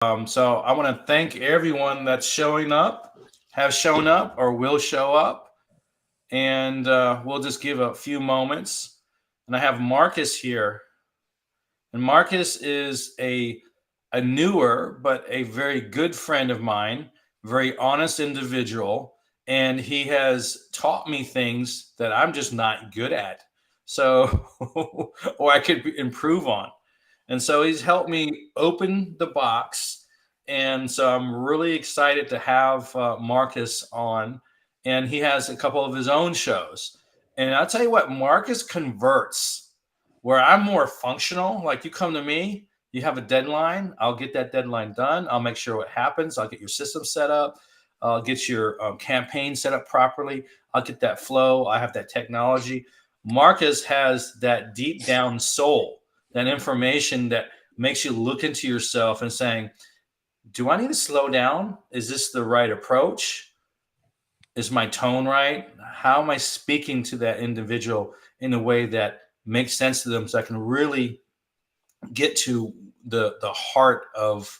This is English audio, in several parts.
So I want to thank everyone that's showing up, have shown up, or will show up. And we'll just give a few moments. And I have Marcus here. And Marcus is a newer but a very good friend of mine, very honest individual, and he has taught me things that I'm just not good at. So, or I could improve on. And so he's helped me open the box. And so I'm really excited to have Marcus on. And he has a couple of his own shows. And I'll tell you what, Marcus converts where I'm more functional. Like you come to me, you have a deadline, I'll get that deadline done. I'll make sure what happens. I'll get your system set up. I'll get your campaign set up properly. I'll get that flow. I have that technology. Marcus has that deep down soul, that information that makes you look into yourself and saying, do I need to slow down? Is this the right approach? Is my tone right? How am I speaking to that individual in a way that makes sense to them so I can really get to the heart of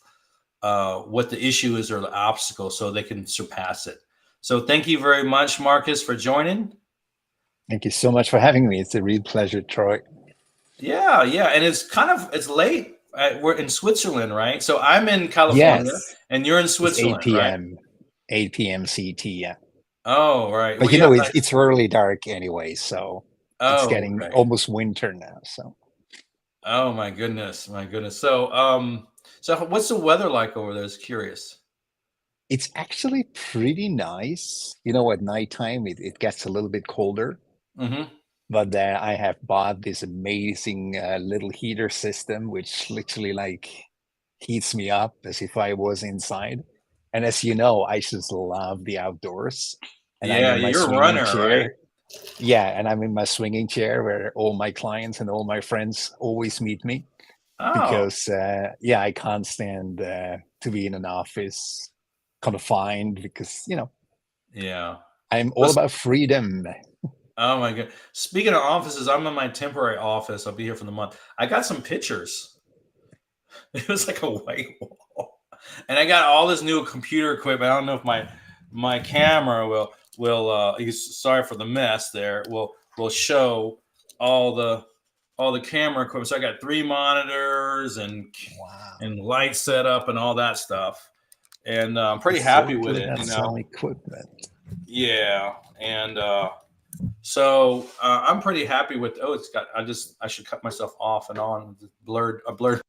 what the issue is or the obstacle so they can surpass it. So thank you very much, Marcus, for joining. Thank you so much for having me. It's a real pleasure, Troy. Yeah, yeah. And it's late. We're in Switzerland, right? So I'm in California Yes, and you're in it's 8 Switzerland, right? p.m. 8 p.m. CT. Yeah, Oh, right. but Well, yeah. it's early dark anyway, so it's Oh, getting okay. almost winter now. So Oh my goodness, my goodness. So, so what's the weather like over there? It's curious. it's actually pretty nice. At nighttime it gets a little bit colder, Mm-hmm. but I have bought this amazing little heater system, which literally like heats me up as if I was inside. And as you know, I just love the outdoors, and I'm Yeah, in my you're a swinging runner, right? chair. Yeah, and I'm in my swinging chair where all my clients and all my friends always meet me Oh, because, yeah, I can't stand to be in an office confined because, yeah. I'm all Let's, about freedom. oh my god. Speaking of offices, I'm in my temporary office. I'll be here for the month. I got some pictures. It was like a white wall, and I got all this new computer equipment. I don't know if my camera will. Sorry for the mess. There will show all the all the camera equipment. So I got three monitors Wow, and lights set up and all that stuff, and I'm pretty it's so happy with good. it. That's some equipment. Yeah, and so I'm pretty happy with. Oh, it's got. I should cut myself off and on. Blurred. A blurred.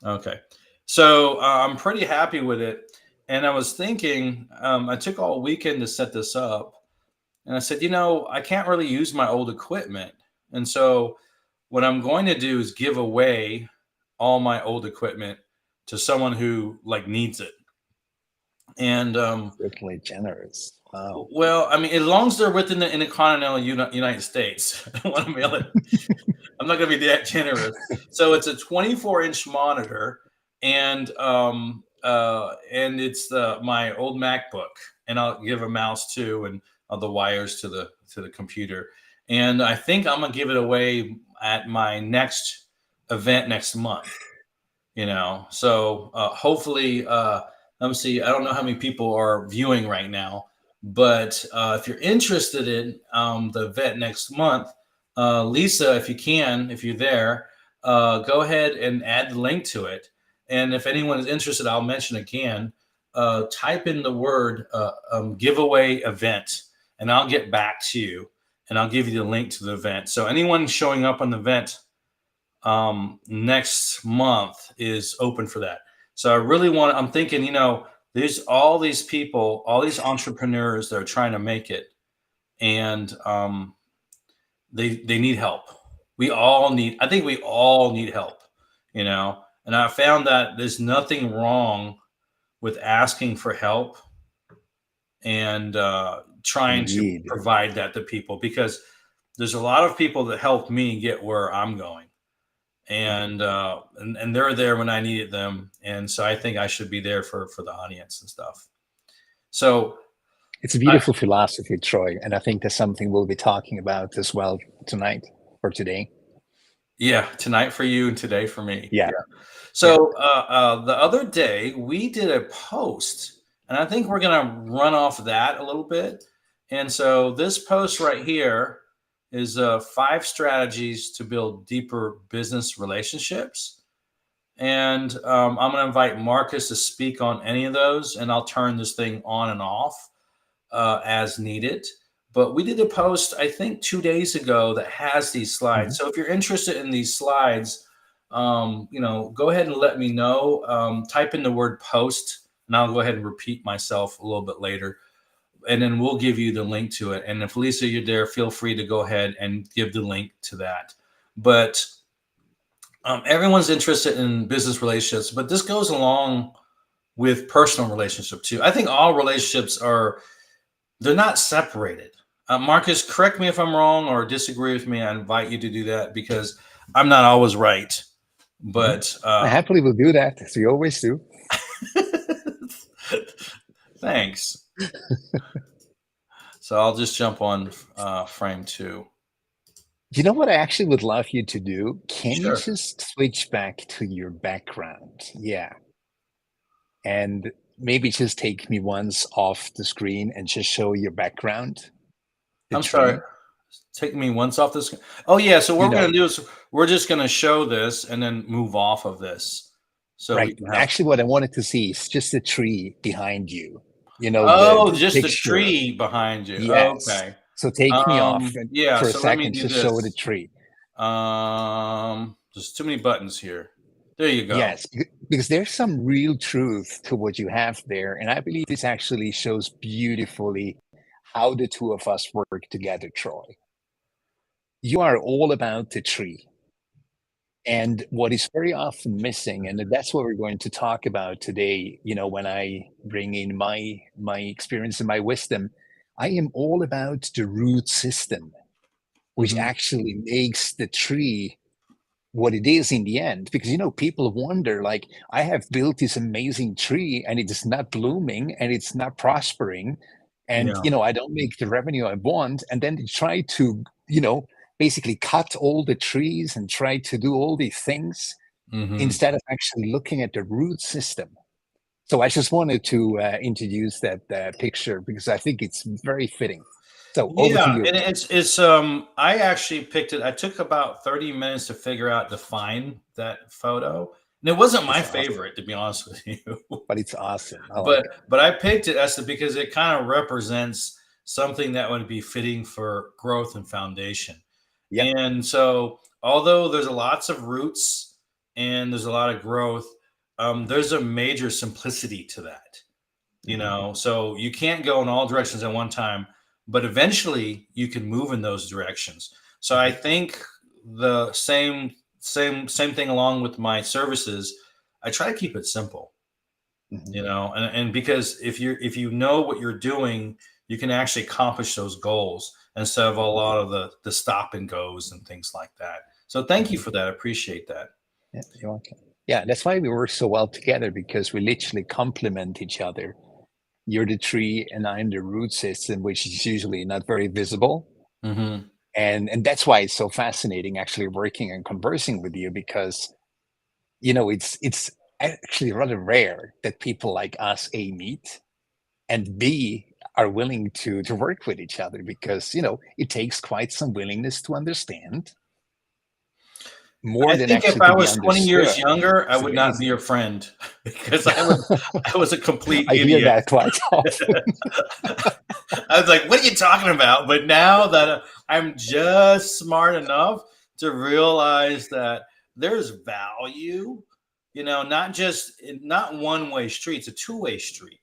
Okay. So I'm pretty happy with it. And I was thinking, I took all weekend to set this up. And I said, I can't really use my old equipment. And so what I'm going to do is give away all my old equipment to someone who like needs it. And Certainly generous. Wow. well, I mean, as long as they're within the intercontinental United States, I don't want to mail it. I'm not going to be that generous. So it's a 24-inch monitor, and it's my old MacBook, and I'll give a mouse too, and the wires to the computer. And I think I'm gonna give it away at my next event next month. So hopefully, let me see. I don't know how many people are viewing right now, but if you're interested in the event next month, Lisa, if you can, if you're there, go ahead and add the link to it. And if anyone is interested, I'll mention again. Type in the word giveaway event, and I'll get back to you, and I'll give you the link to the event. So anyone showing up on the event next month is open for that. So I really I'm thinking, there's all these people, all these entrepreneurs that are trying to make it, and they need help. I think we all need help, and I found that there's nothing wrong with asking for help and trying to Indeed. provide that to people, because there's a lot of people that helped me get where I'm going, and they're there when I needed them, and so I think I should be there for the audience and stuff. So It's a I, beautiful philosophy, Troy, and I think that's something we'll be talking about as well tonight or today. Yeah, tonight for you and today for me. Yeah, Yeah. yeah. So the other day we did a post, and I think we're gonna run off that a little bit. And so this post right here is 5 strategies to build deeper business relationships. And I'm gonna invite Marcus to speak on any of those, and I'll turn this thing on and off as needed. But we did a post, I think, 2 days ago that has these slides. Mhm. So if you're interested in these slides, go ahead and let me know. Type in the word post, and I'll go ahead and repeat myself a little bit later. And then we'll give you the link to it. And if Lisa, you're there, feel free to go ahead and give the link to that. But everyone's interested in business relationships, but this goes along with personal relationship too. I think all relationships they're not separated. Marcus, correct me if I'm wrong or disagree with me. I invite you to do that because I'm not always right. Mhm. But I happily will do that, as we always do. thanks. So I'll just jump on frame 2. You know what I actually would love you to do? Can you Sure. just switch back to your background? Yeah. And maybe just take me once off the screen and just show your background, the I'm sorry. tree. Take me once off this. Oh yeah. So what You we're know, gonna do is we're just gonna show this and then move off of this, so we right. can have. Actually, what I wanted to see is just the tree behind you. Oh, The just the picture. tree behind you. Yes. Okay. So take me off and Yeah. for a So let me second, do just show the this. tree. There's too many buttons here. There you go. Yes, because there's some real truth to what you have there. And I believe this actually shows beautifully how the two of us work together, Troy. You are all about the tree. And what is very often missing, and that's what we're going to talk about today, when I bring in my experience and my wisdom, I am all about the root system, which Hmm. actually makes the tree what it is in the end. Because people wonder, like, I have built this amazing tree and it is not blooming and it's not prospering, and Yeah. I don't make the revenue I want, and then they try to basically cut all the trees and try to do all these things Hmm. instead of actually looking at the root system. So I just wanted to introduce that picture because I think it's very fitting. So over to Yeah, you. and it's I actually picked it. I took about 30 minutes to figure out to find that photo. And it wasn't my It's awesome, favorite, to be honest with you. but it's awesome. I like but it. but I picked it as because it kind of represents something that would be fitting for growth and foundation. Yep. And so although there's lots of roots and there's a lot of growth, there's a major simplicity to that. Mhm. So you can't go in all directions at one time, but eventually you can move in those directions. So I Mhm. think the same thing along with my services. I try to keep it simple, Mhm. and because if you know what you're doing, you can actually accomplish those goals instead of a Mhm. lot of the stop and goes and things like that. So thank you Mhm. for that. I appreciate that. Yeah, you're welcome. Yeah, that's why we work so well together, because we literally complement each other. You're the tree and I'm the root system, which is usually not very visible. Hmm. And that's why it's so fascinating actually working and conversing with you, because it's actually rather rare that people like us meet, and B are willing to work with each other, because it takes quite some willingness to understand, more I than think if actually I to be was 20 years understood. younger, I It's would not be amazing. your friend because I was a complete I hear idiot. that quite often. I was like, "What are you talking about?" But now that I'm just smart enough to realize that there's value, not one-way street. It's a two-way street.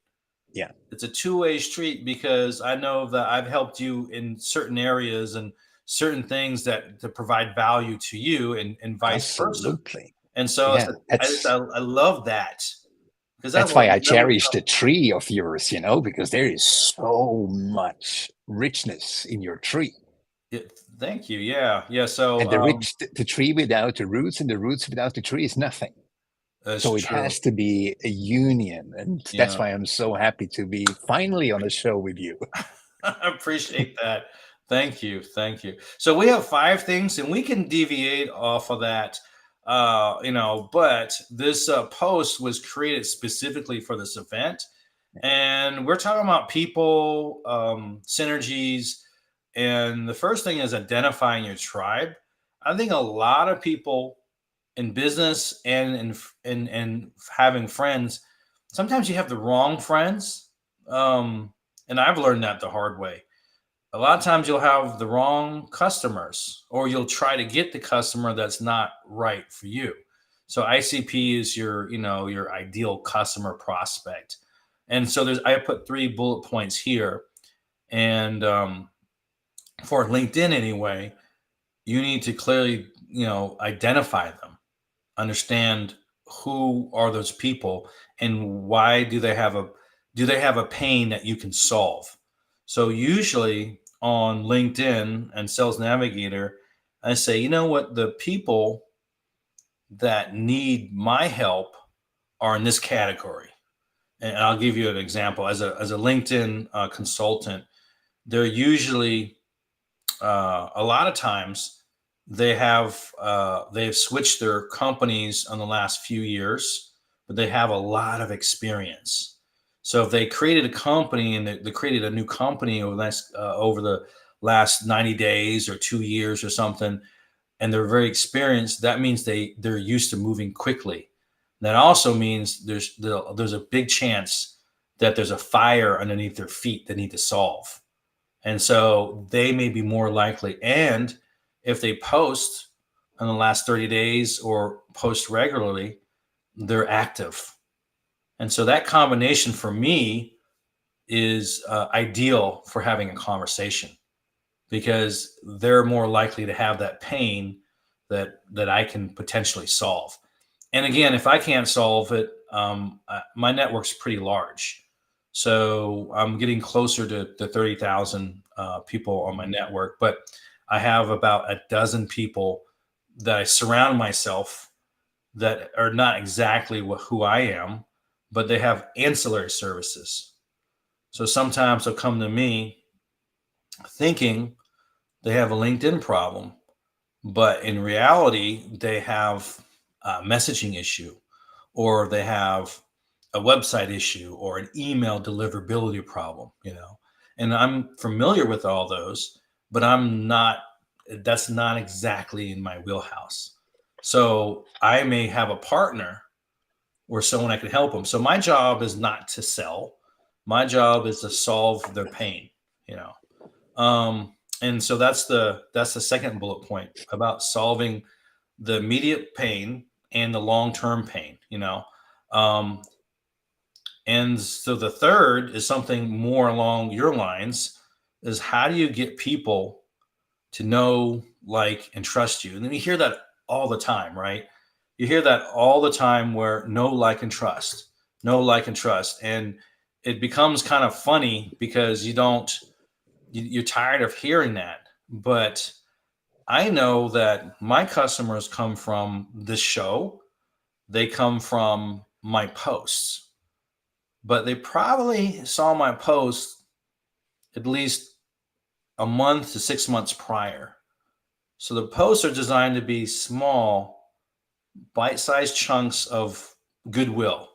Yeah, It's a two-way street because I know that I've helped you in certain areas and certain things that to provide value to you, and vice versa. absolutely. And so Yeah, I love that because that's why I cherish the tree of yours, because there is so much richness in your tree. yeah, thank you. Yeah, yeah. So And the tree without the roots and the roots without the tree is nothing. that's So it true. has to be a union. And that's Yeah, why I'm so happy to be finally on a show with you. I appreciate that. Thank you. Thank you. So we have five things, and we can deviate off of that. But this post was created specifically for this event. And we're talking about people, synergies. And the first thing is identifying your tribe. I think a lot of people in business and in having friends, sometimes you have the wrong friends. And I've learned that the hard way. A lot of times you'll have the wrong customers, or you'll try to get the customer that's not right for you. So ICP is your ideal customer prospect. And so I put three bullet points here. And for LinkedIn anyway, you need to clearly, identify them, understand who are those people, and why do they have a pain that you can solve. So usually on LinkedIn and Sales Navigator, I say, you know what, the people that need my help are in this category. And I'll give you an example. As a LinkedIn consultant, they're usually a lot of times they have switched their companies in the last few years, but they have a lot of experience. So if they created a company and they created a new company over the last 90 days or 2 years or something, and they're very experienced, that means they're used to moving quickly. That also means there's a big chance that there's a fire underneath their feet they need to solve. And so they may be more likely. And if they post in the last 30 days or post regularly, they're active. And so that combination for me is ideal for having a conversation, because they're more likely to have that pain that I can potentially solve. And again, if I can't solve it, my network's pretty large. So I'm getting closer to the 30,000 people on my network, but I have about a dozen people that I surround myself that are not exactly who I am, but they have ancillary services. So sometimes they'll come to me thinking they have a LinkedIn problem, but in reality, they have a messaging issue, or they have a website issue, or an email deliverability problem. And I'm familiar with all those, but that's not exactly in my wheelhouse. So I may have a partner or someone I can help them. So my job is not to sell. My job is to solve their pain, you know. And so that's the second bullet point about solving the immediate pain and the long-term pain. Um, and so the third is something more along your lines, is how do you get people to know, like, and trust you? And then you hear that all the time, right? You hear that all the time, where know, like, and trust, know, like, and trust. And it becomes kind of funny because you're tired of hearing that. But I know that my customers come from this show, they come from my posts, but they probably saw my post at least a month to 6 months prior. So the posts are designed to be small, bite-sized chunks of goodwill,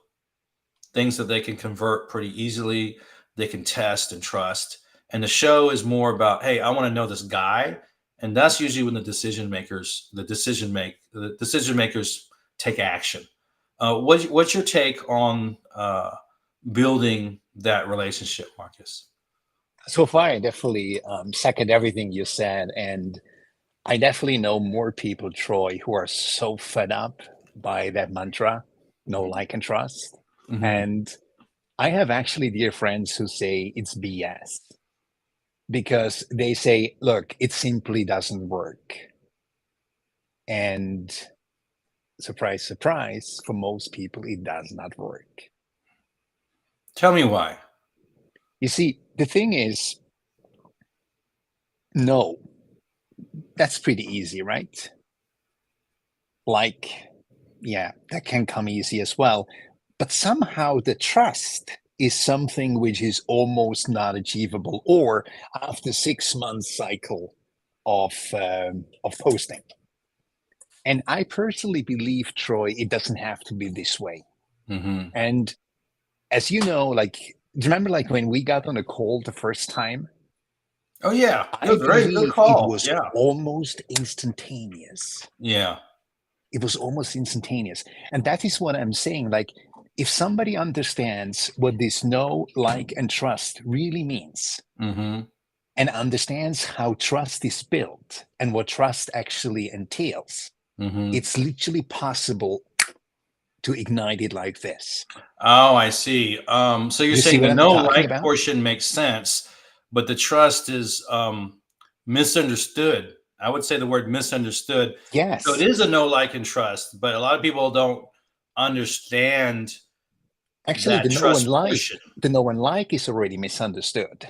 things that they can convert pretty easily, they can test and trust. And the show is more about, hey, I want to know this guy. And that's usually when the decision makers take action. What's your take on building that relationship, Marcus? So far, I definitely second everything you said. And I definitely know more people, Troy, who are so fed up by that mantra, no, like, and trust. Mhm. And I have actually dear friends who say it's BS because they say, look, it simply doesn't work. And surprise, surprise, for most people, it does not work. Tell me why. You see, the thing is, no, that's pretty easy, right? Like, yeah, that can come easy as well. But somehow the trust is something which is almost not achievable, or after 6 months cycle of posting. And I personally believe, Troy, it doesn't have to be this way. Mm-hmm. And as you know, like, do you remember like when we got on a call the first time? Oh yeah, I good, very good believe it call. was Yeah, almost instantaneous. yeah. It was almost instantaneous. And that is what I'm saying. Like, if somebody understands what this know, like, and trust really means, Mm-hmm. and understands how trust is built and what trust actually entails, Mm-hmm. it's literally possible to ignite it like this. Oh, I see. So you're You see saying the what I'm no talking like about? portion makes sense, but the trust is misunderstood. I would say the word misunderstood. So it Yes. is a no like and trust, but a lot of people don't understand Actually, that trust portion. the no and like is already misunderstood.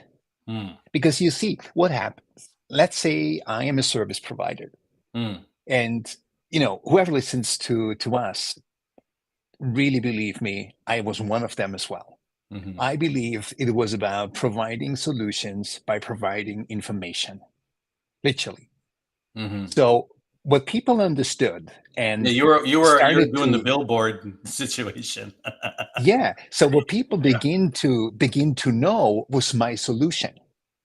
Mm, Because you see, what happens? Let's say I am a service provider, mm, and whoever listens to us, really believe me, I was one of them as well. mm-hmm, I believe it was about providing solutions by providing information, literally. mm-hmm. So what people understood Yeah, and you were started doing the to, billboard situation. yeah, so what people Yeah. begin to know was my solution.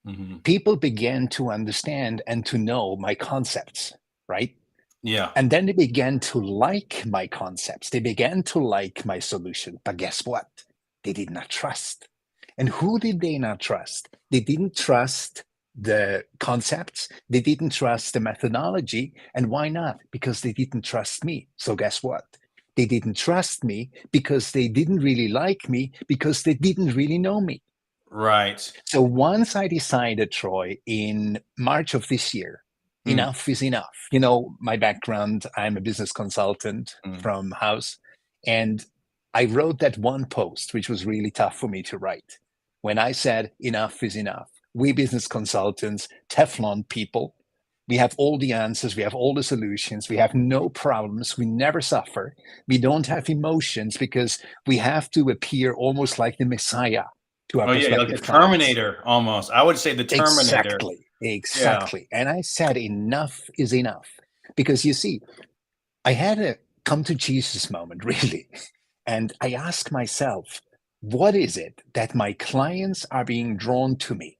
Mm-hmm. People began to understand and to know my concepts, right? Yeah. And then they began to like my concepts. They began to like my solution. But guess what? They did not trust. And who did they not trust? They didn't trust the concepts. They didn't trust the methodology. And why not? Because they didn't trust me. So guess what? They didn't trust me because they didn't really like me because they didn't really know me. Right. So once I decided, Troy, in March of this year, Mm, enough is enough. My background, I'm a business consultant mm, from house. And I wrote that one post, which was really tough for me to write. When I said, enough is enough, we business consultants, Teflon people, we have all the answers, we have all the solutions, we have no problems, we never suffer, we don't have emotions because we have to appear almost like the Messiah to our oh yeah, like the prospective clients. Terminator almost. I would say the Terminator. Exactly, Yeah. exactly. And I said, enough is enough. Because you see, I had a come to Jesus moment, really. And I asked myself, what is it that my clients are being drawn to me?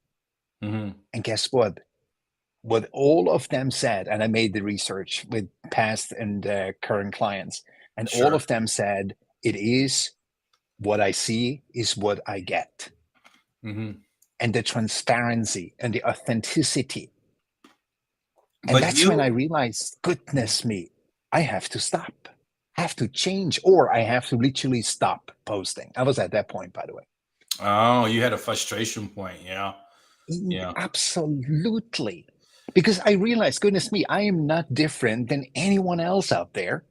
Mm-hmm. And guess what? What all of them said, and I made the research with past and current clients, and all Sure. of them said, it is what I see is what I get. Mm-hmm. And the transparency and the authenticity. And But that's when I you, realized, goodness me, I have to stop, have to change, or I have to literally stop posting. I was at that point, by the way. oh, you had a frustration point. Yeah. Yeah. Absolutely. Because I realized, goodness me, I am not different than anyone else out there.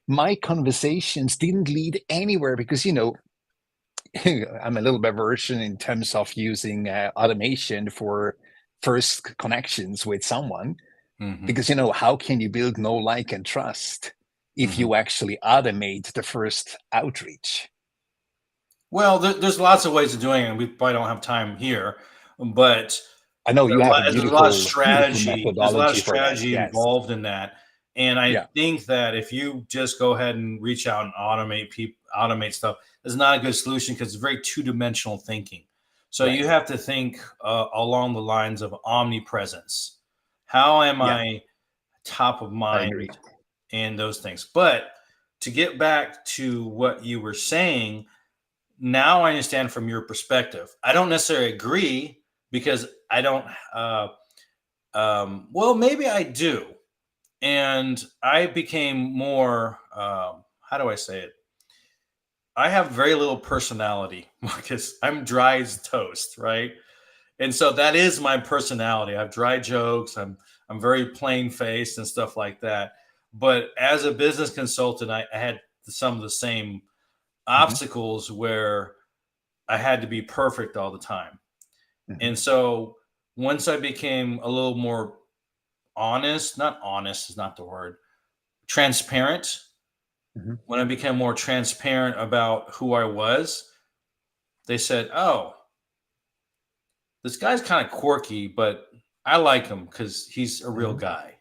My conversations didn't lead anywhere because, I'm a little bit version in terms of using automation for first connections with someone. Mm-hmm. Because, how can you build know, like, and trust if Mm-hmm. you actually automate the first outreach? Well, there's lots of ways of doing it. We probably don't have time here, but I know you have a there's a lot of beautiful, beautiful strategy. There's a lot of methodology for that. strategy Yes. involved in that, and I Yeah. think that if you just go ahead and reach out and automate stuff, is not a good solution because it's very two-dimensional thinking. So you Right. have to think along the lines of omnipresence. How am Yeah. I top of I agree. mind and those things? But to get back to what you were saying, now I understand from your perspective. I don't necessarily agree because I don't. Well, maybe I do, and I became more. How do I say it? I have very little personality, Marcus. I'm dry as toast, right? And so that is my personality. I have dry jokes. I'm very plain faced and stuff like that. But as a business consultant, I had some of the same Hmm. obstacles where I had to be perfect all the time. Hmm. And so once I became a little more honest, not honest is not the word, transparent, Hmm. when I became more transparent about who I was, they said, "Oh, this guy's kind of quirky, but I like him because he's a real Hmm. guy."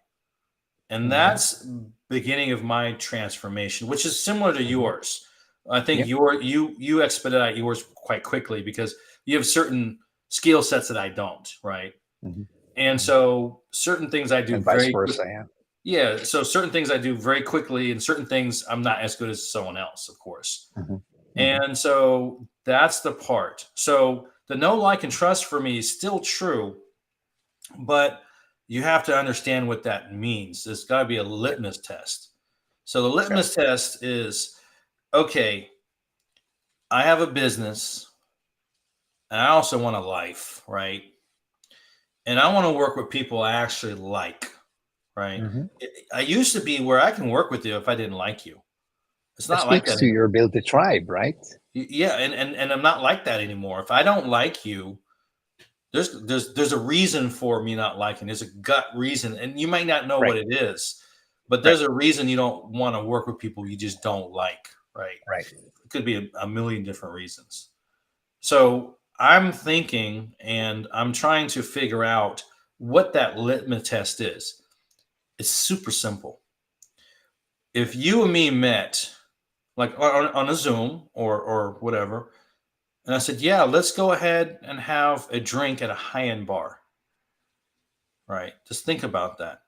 And Hmm. that's beginning of my transformation, which is similar to Hmm. yours. I think Yeah. you expedite yours quite quickly because you have certain skill sets that I don't, right? Hmm. And Hmm. so certain things I do And vice very quick. versa. Yeah. Yeah, so certain things I do very quickly, and certain things I'm not as good as someone else, of course. Hmm. Hmm. And so that's the part. So the know, like, and trust for me is still true, but you have to understand what that means. There's got to be a Yeah. litmus test. So the Yeah. litmus test is, okay, I have a business and I also want a life, right? And I want to work with people I actually like, right? Hmm. I used to be where I can work with you if I didn't like you. It's That not like speaks that to anymore. your build the tribe, right? Yeah, and I'm not like that anymore. If I don't like you, there's a reason for me not liking. There's a gut reason, and you might not know Right. what it is, but Right. there's a reason you don't want to work with people you just don't like, right? Right. It could be a million different reasons. So I'm thinking, and I'm trying to figure out what that litmus test is. It's super simple. If you and me met, like on a Zoom or whatever, and I said, "Yeah, let's go ahead and have a drink at a high-end bar." Right? Just think about that.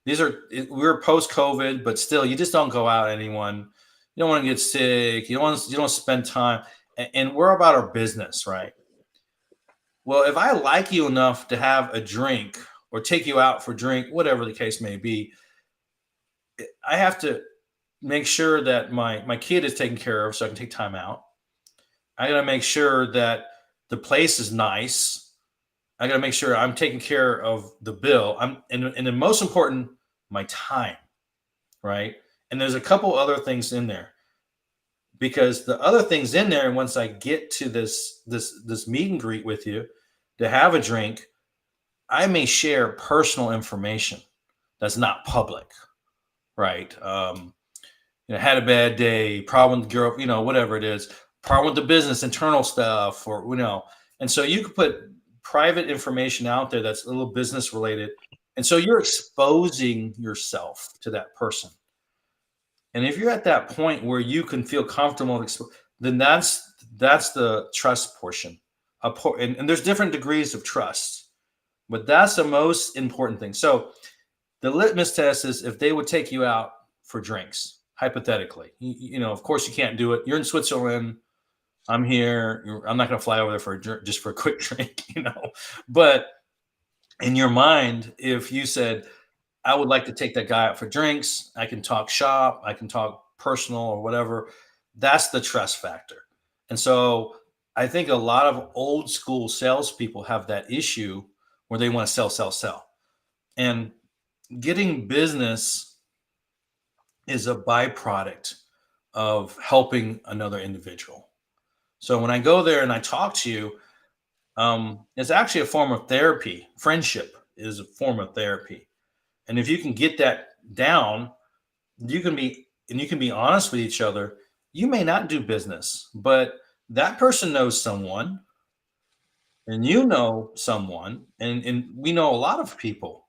We're post-COVID, but still, you just don't go out. Anyone, you don't want to get sick. You don't spend time, and we're about our business, right? Well, if I like you enough to have a drink or take you out for drink, whatever the case may be, I have to make sure that my kid is taken care of so I can take time out. I got to make sure that the place is nice. I got to make sure I'm taking care of the bill. And the most important, my time, right? And there's a couple other things in there because the other things in there, once I get to this meet and greet with you to have a drink, I may share personal information that's not public, right? Had a bad day, problem with the girl, whatever it is, problem with the business, internal stuff, or and so you could put private information out there that's a little business related, and so you're exposing yourself to that person. And if you're at that point where you can feel comfortable, then that's the trust portion. And there's different degrees of trust, but that's the most important thing. So the litmus test is if they would take you out for drinks, hypothetically. Of course, you can't do it. You're in Switzerland. I'm here. I'm not going to fly over there just for a quick drink, But in your mind, if you said, I would like to take that guy out for drinks, I can talk shop, I can talk personal or whatever, that's the trust factor. And so I think a lot of old school salespeople have that issue where they want to sell, sell, sell. And getting business is a byproduct of helping another individual. So when I go there and I talk to you, it's actually a form of therapy. Friendship is a form of therapy. And if you can get that down, you can be honest with each other. You may not do business, but that person knows someone, and you know someone, and we know a lot of people.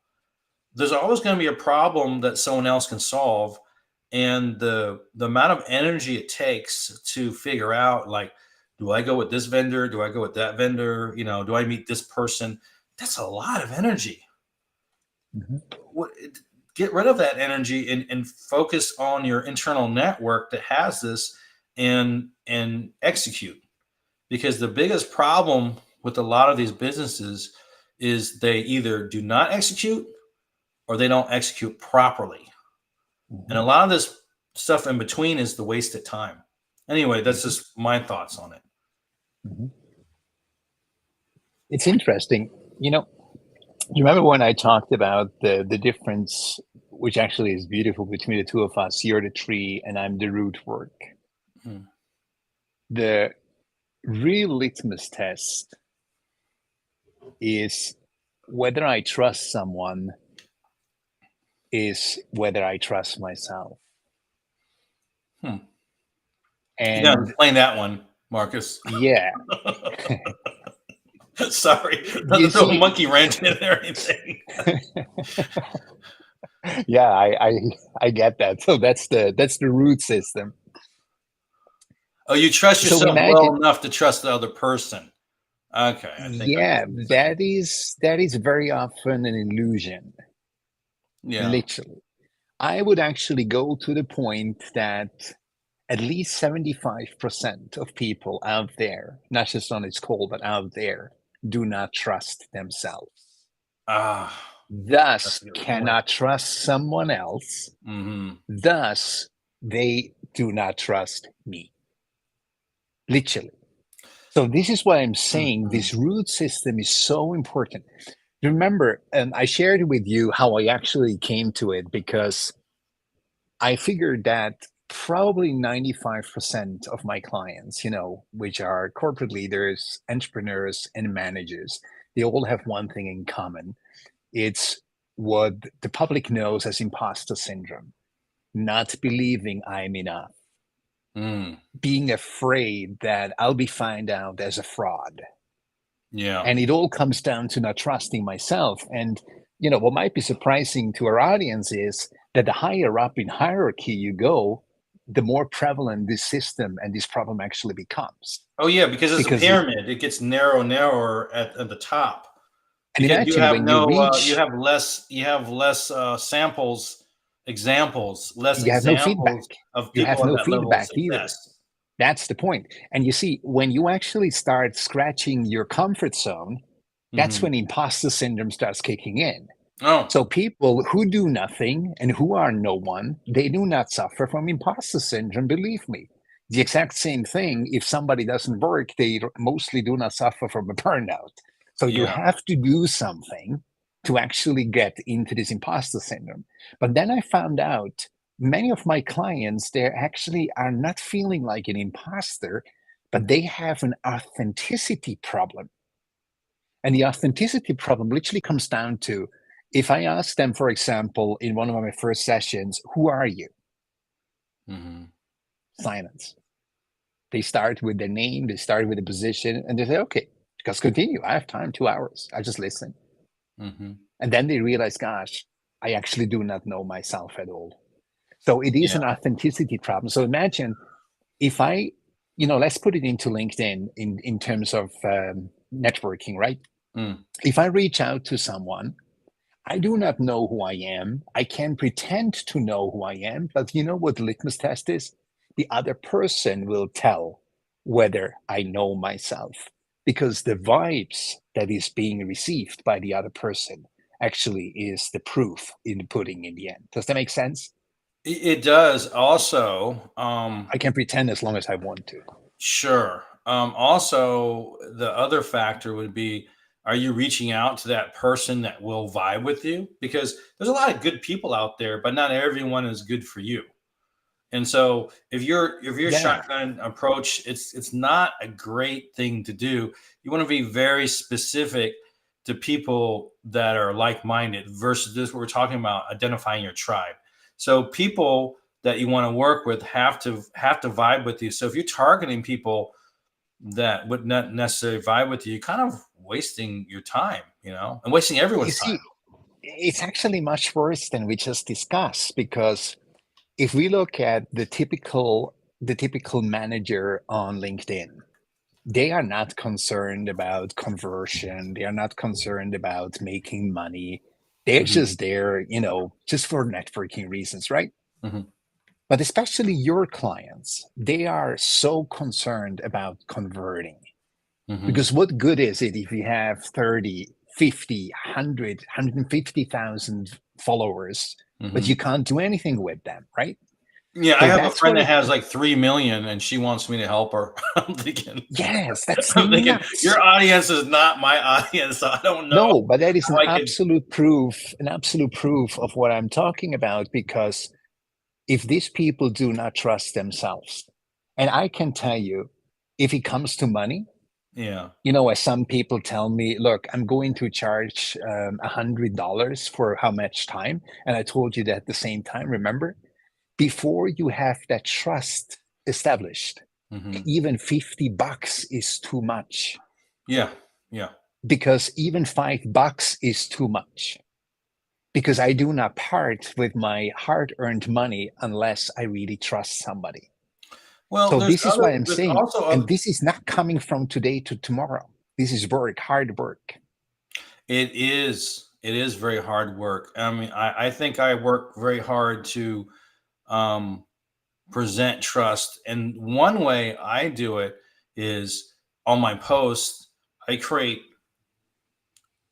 There's always going to be a problem that someone else can solve, and the amount of energy it takes to figure out, like, do I go with this vendor, do I go with that vendor, do I meet this person? That's a lot of energy. Hmm. what, get rid of that energy and focus on your internal network that has this, and execute, because the biggest problem with a lot of these businesses is they either do not execute or they don't execute properly. And Hmm. a lot of this stuff in between is the wasted time. Anyway, that's Hmm. just my thoughts on it. Hmm. It's interesting. You remember when I talked about the difference, which actually is beautiful between the two of us? You're the tree and I'm the root work. Hmm. The real litmus test is whether I trust someone is whether I trust myself. Hmm. You gotta And explain that one. Marcus. Yeah. Sorry, not to You throw a see, monkey wrench in there or anything. yeah, I get that. So that's the root system. Oh, you trust So yourself well imagine, enough to trust the other person. Okay, I think I get yeah, what you're saying. that is very often an illusion, Yeah. literally. I would actually go to the point that at least 75% of people out there, not just on this call, but out there, do not trust themselves. Ah, that's Thus, a good point. cannot trust someone else. Hmm. Thus, they do not trust me. Literally. So this is why I'm saying Hmm. this root system is so important. Remember, I shared with you how I actually came to it because I figured that probably 95% of my clients, which are corporate leaders, entrepreneurs, and managers, they all have one thing in common. It's what the public knows as imposter syndrome, not believing I'm enough, Mm. being afraid that I'll be found out as a fraud. Yeah. And it all comes down to not trusting myself. And, what might be surprising to our audience is that the higher up in hierarchy you go, the more prevalent this system and this problem actually becomes. Oh yeah, because it's a Because, pyramid. It gets narrower at the top and because you imagine have when you no, reach, you have less samples, less you have no feedback, examples of you have people at no that level of feedback either. success. That's the point. And you see, when you actually start scratching your comfort zone, that's Hmm. when imposter syndrome starts kicking in. Oh, So people who do nothing and who are no one, they do not suffer from imposter syndrome, believe me. The exact same thing, if somebody doesn't work, they mostly do not suffer from a burnout. So you yeah. have to do something to actually get into this imposter syndrome. But then I found out many of my clients, they actually are not feeling like an imposter, but they have an authenticity problem. And the authenticity problem literally comes down to, if I ask them, for example, in one of my first sessions, who are you? Hmm. Silence. They start with their name, they start with a position, and they say, okay, just continue. I have time, 2 hours. I just listen. Hmm. And then they realize, gosh, I actually do not know myself at all. So it is Yeah. an authenticity problem. So imagine if I, let's put it into LinkedIn in terms of networking, right? Mm. If I reach out to someone, I do not know who I am. I can pretend to know who I am, but you know what the litmus test is? The other person will tell whether I know myself because the vibes that is being received by the other person actually is the proof in the pudding in the end. Does that make sense? It does also. I can pretend as long as I want to. Sure. Also, the other factor would be, are you reaching out to that person that will vibe with you? Because there's a lot of good people out there, but not everyone is good for you. And so if you're Yeah. shotgun approach, it's not a great thing to do. You want to be very specific to people that are like-minded versus this what we're talking about identifying your tribe. So people that you want to work with have to vibe with you. So if you're targeting people that would not necessarily vibe with you, you're kind of wasting your time, and wasting You everyone's time. see, it's actually much worse than we just discussed because if we look at the typical manager on LinkedIn, they are not concerned about conversion. They are not concerned about making money. They're Hmm. just there, just for networking reasons, right? Hmm. But especially your clients, they are so concerned about converting. Hmm. Because what good is it if you have 30, 50, 100, 150,000 followers, but Hmm. you can't do anything with them, right? Yeah, I So have a that's friend where that it, has like 3 million, and she wants me to help her. I'm thinking, yes, that's I'm thinking, nuts. your audience is not my audience, so I don't know No, but that is how I could. an absolute proof of what I'm talking about. Because if these people do not trust themselves, and I can tell you, if it comes to money, Yeah. as some people tell me, look, I'm going to charge $100 for how much time. And I told you that at the same time, remember, before you have that trust established, Hmm. Even $50 is too much, Yeah. Yeah. because even $5 is too much, because I do not part with my hard-earned money unless I really trust somebody. Well, So this is what I'm there's saying. also And this is not coming from today to tomorrow. This is work, hard work. it is very hard work. I mean, I think I work very hard to um, present trust. And one way I do it is on my post, I create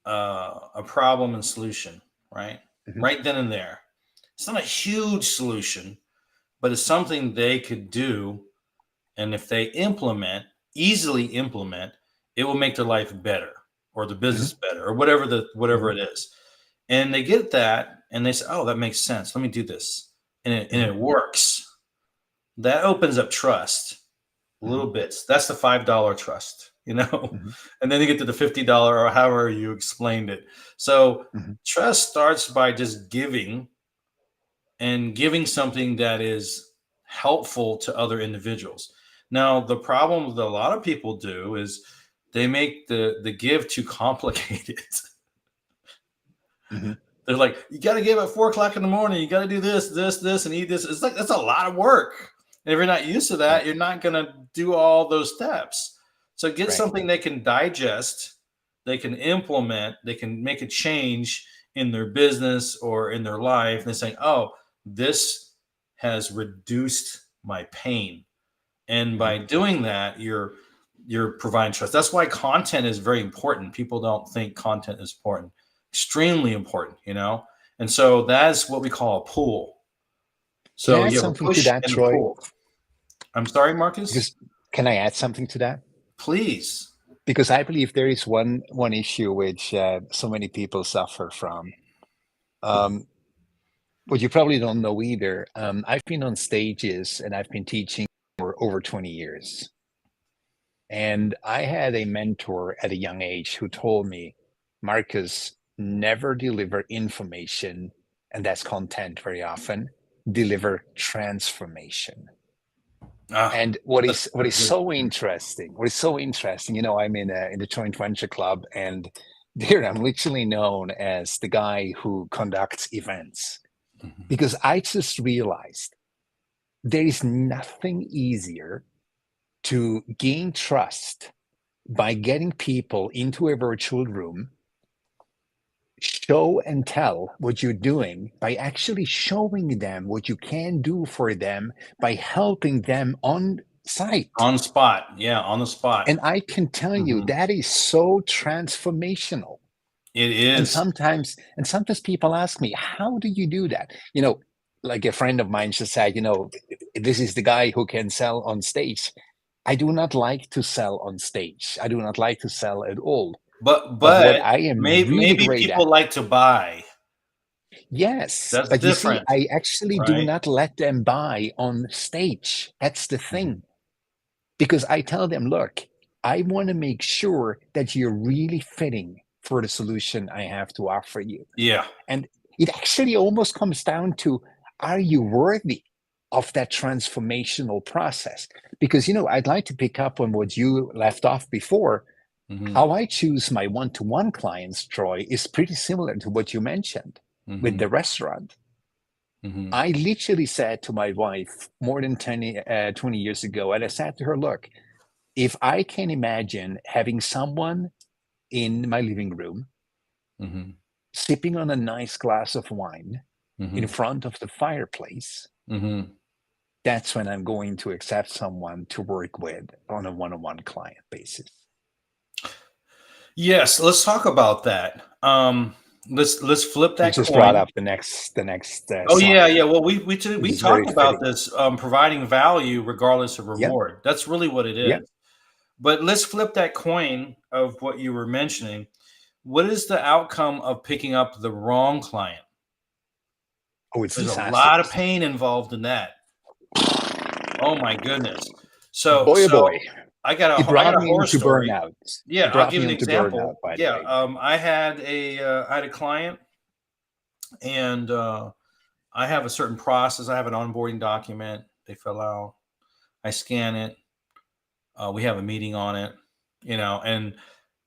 a problem and solution, right? Mhm, Right then and there. It's not a huge solution, but it's something they could do. And if they easily implement, it will make their life better or the mhm, business better or whatever mhm, it is. And they get that and they say, oh, that makes sense. Let me do this. And mhm, it works. That opens up trust mhm, little bits. That's the $5 trust, you know, mhm, and then you get to the $50 or however you explained it. So mhm. trust starts by just giving and giving something that is helpful to other individuals. Now, the problem that a lot of people do is they make the give too complicated. Mhm. They're like, you got to give at 4 o'clock in the morning. You got to do this, and eat this. It's like that's a lot of work. And if you're not used to that, Right, you're not going to do all those steps. So get right. something they can digest, they can implement, they can make a change in their business or in their life. And they're saying, oh, this has reduced my pain. And Mhm. by doing that, you're providing trust. That's why content is very important. People don't think content is important. Extremely important, you know. And so that's what we call a pull. Can I So add you have a something to push that, and a Troy? pull. I'm sorry, Marcus. Because can I add something to that? Please. Because I believe there is one issue which so many people suffer from. Um, what you probably don't know either. I've been on stages and I've been teaching for over 20 years. And I had a mentor at a young age who told me, Marcus, never deliver information, and that's content very often, deliver transformation. Ah, And what that's is what is so interesting, I'm in the joint venture club, and there I'm literally known as the guy who conducts events, Mhm. because I just realized there is nothing easier to gain trust by getting people into a virtual room, show and tell what you're doing by actually showing them what you can do for them by helping them on site. On the spot. Yeah, on the spot. And I can tell you Mhm. that is so transformational. It And is. sometimes people ask me, how do you do that? Like a friend of mine just said, this is the guy who can sell on stage. I do not like to sell on stage. I do not like to sell at all. But But what but I am really maybe great people at, like to buy. yes, That's but you see, different, I actually do right? not let them buy on stage. That's the Mhm. thing. Because I tell them, look, I want to make sure that you're really fitting for the solution I have to offer you. Yeah. And it actually almost comes down to, are you worthy of that transformational process? Because, I'd like to pick up on what you left off before. Mhm. How I choose my one to one clients, Troy, is pretty similar to what you mentioned with Mhm. the restaurant. Mhm. I literally said to my wife more than 20 years ago, and I said to her, look, if I can imagine having someone in my living room Mhm. sipping on a nice glass of wine in Mhm. front of the fireplace, Mhm. that's when I'm going to accept someone to work with on a one-on-one client basis. Yes, let's talk about that. Let's flip You that just brought coin. up the next Oh yeah, slide, yeah. Well, which we is very talked about fitting. this providing value regardless of Yep, reward. That's really what it yep. is. But let's flip that coin of what you were mentioning. What is the outcome of picking up the wrong client? Oh, it's There's a lot of disastrous. pain involved in that. Oh my goodness. So Boy, oh so boy, it I got brought a me horror into story. burnout. Yeah, It I'll brought give me you an into burnout, example. by the Yeah, way. I had a client, and I have a certain process. I have an onboarding document. They fill out. I scan it. We have a meeting on it, and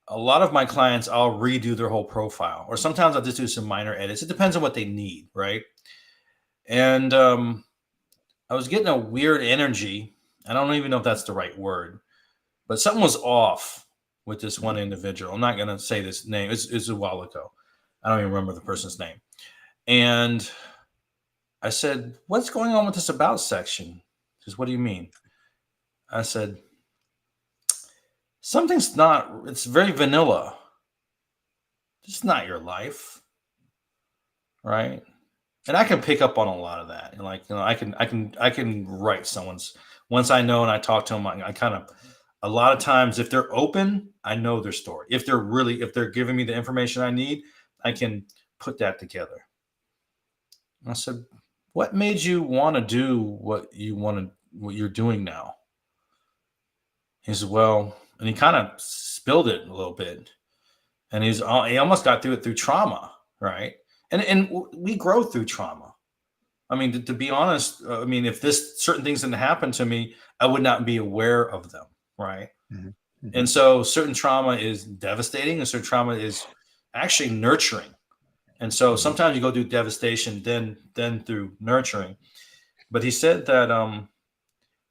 a lot of my clients, I'll redo their whole profile, or sometimes I'll just do some minor edits. It depends on what they need, right? And I was getting a weird energy. I don't even know if that's the right word, but something was off with this one individual. I'm not going to say this name. It's a while ago. I don't even remember the person's name. And I said, "What's going on with this about section?" He says, "What do you mean?" I said, "Something's not, it's very vanilla. It's not your life, right?" And I can pick up on a lot of that. And like, I can write someone's, once I know and I talk to them, I kind of, a lot of times if they're open, I know their story. If they're giving me the information I need, I can put that together. And I said, "What made you want to do what you're doing now?" He said, "Well," and he kind of spilled it a little bit. And he almost got through it through trauma, right? And we grow through trauma. I mean, to be honest, I mean, if this certain things didn't happen to me, I would not be aware of them, right? Mm-hmm. Mm-hmm. And so certain trauma is devastating, and certain trauma is actually nurturing. And so sometimes you go through devastation, then through nurturing. But he said that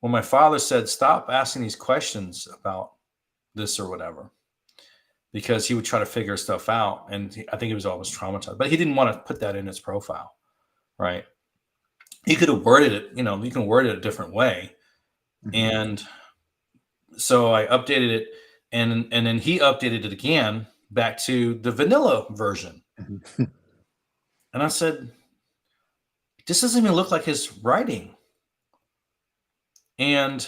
when my father said, "Stop asking these questions about this or whatever," because he would try to figure stuff out, and I think he was always traumatized. But he didn't want to put that in his profile, right? He could have worded it, you can word it a different way. Mm-hmm. And so I updated it, and then he updated it again back to the vanilla version. Mm-hmm. And I said, "This doesn't even look like his writing." And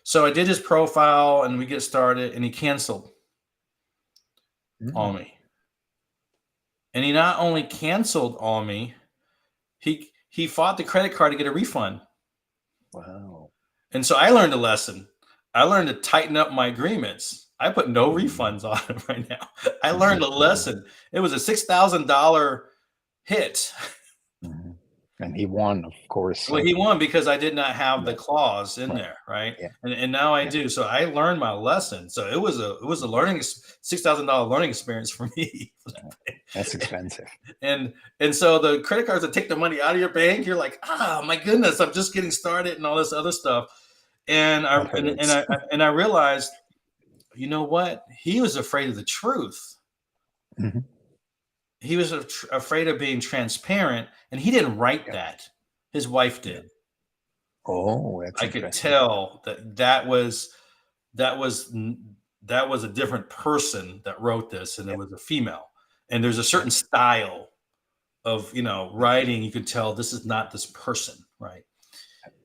so I did his profile, and we get started, and he canceled on me. And he not only canceled on me, he fought the credit card to get a refund. Wow. And so I learned a lesson. I learned to tighten up my agreements. I put no refunds on it right now. I learned a lesson. It was a $6,000 hit. Mm-hmm. And he won, of course. Well, he won because I did not have the clause in there, right? Yeah. And now I do. So I learned my lesson. So it was a learning $6,000 learning experience for me. That's expensive. And so the credit cards that take the money out of your bank, you're like, my goodness, I'm just getting started and all this other stuff. And I realized, you know what? He was afraid of the truth. Mm-hmm. He was afraid of being transparent, and he didn't write that. His wife did. Oh, that's I could tell that was a different person that wrote this, and it was a female. And there's a certain style of writing. You could tell this is not this person, right?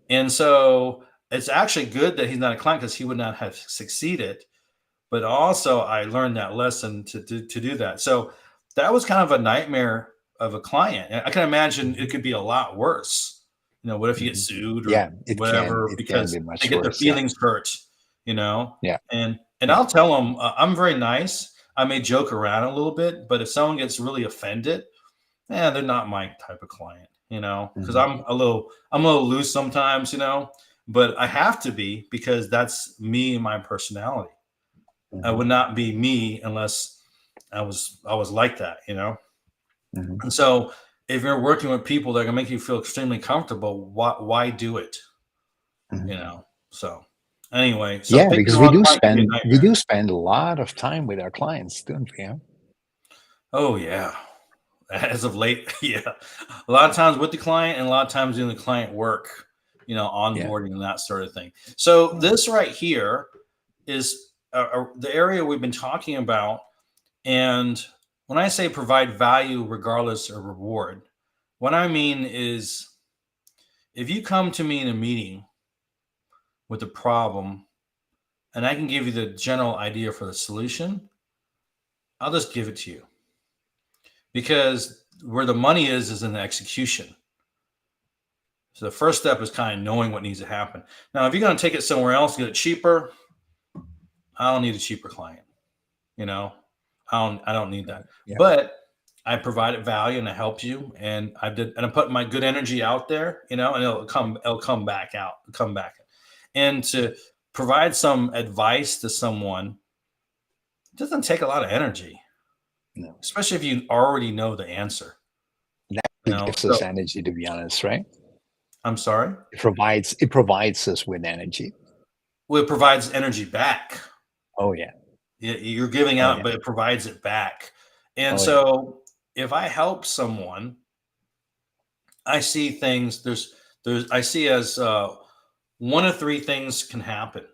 And so it's actually good that he's not a client, because he would not have succeeded. But also, I learned that lesson to do that. So that was kind of a nightmare of a client. And I can imagine it could be a lot worse. What if you get sued or whatever, because they get their feelings hurt, Yeah. And I'll tell them, I'm very nice. I may joke around a little bit, but if someone gets really offended, they're not my type of client, because I'm a little loose sometimes, but I have to be, because that's me and my personality. I would not be me unless I was like that, And so if you're working with people that are gonna make you feel extremely comfortable, why do it? So anyway, so because we do spend a lot of time with our clients, don't we? Oh yeah. As of late, yeah. A lot of times with the client, and a lot of times doing the client work, onboarding and that sort of thing. So this right here is the area we've been talking about. And when I say provide value regardless of reward, what I mean is, if you come to me in a meeting with a problem and I can give you the general idea for the solution, I'll just give it to you. Because where the money is in the execution. So the first step is kind of knowing what needs to happen. Now, if you're going to take it somewhere else, get it cheaper, I don't need a cheaper client. I don't need that. Yeah. But I provided value and I helped you, and I put my good energy out there, and it'll come back. And to provide some advice to someone, it doesn't take a lot of energy, No, especially if you already know the answer. it gives us So energy, to be honest, right? I'm sorry. It provides us with energy. Well, it provides energy back. Oh yeah. You're giving Oh out, yeah. but it provides it back. And Oh yeah. so if I help someone, I see things. I see as one of three things can happen.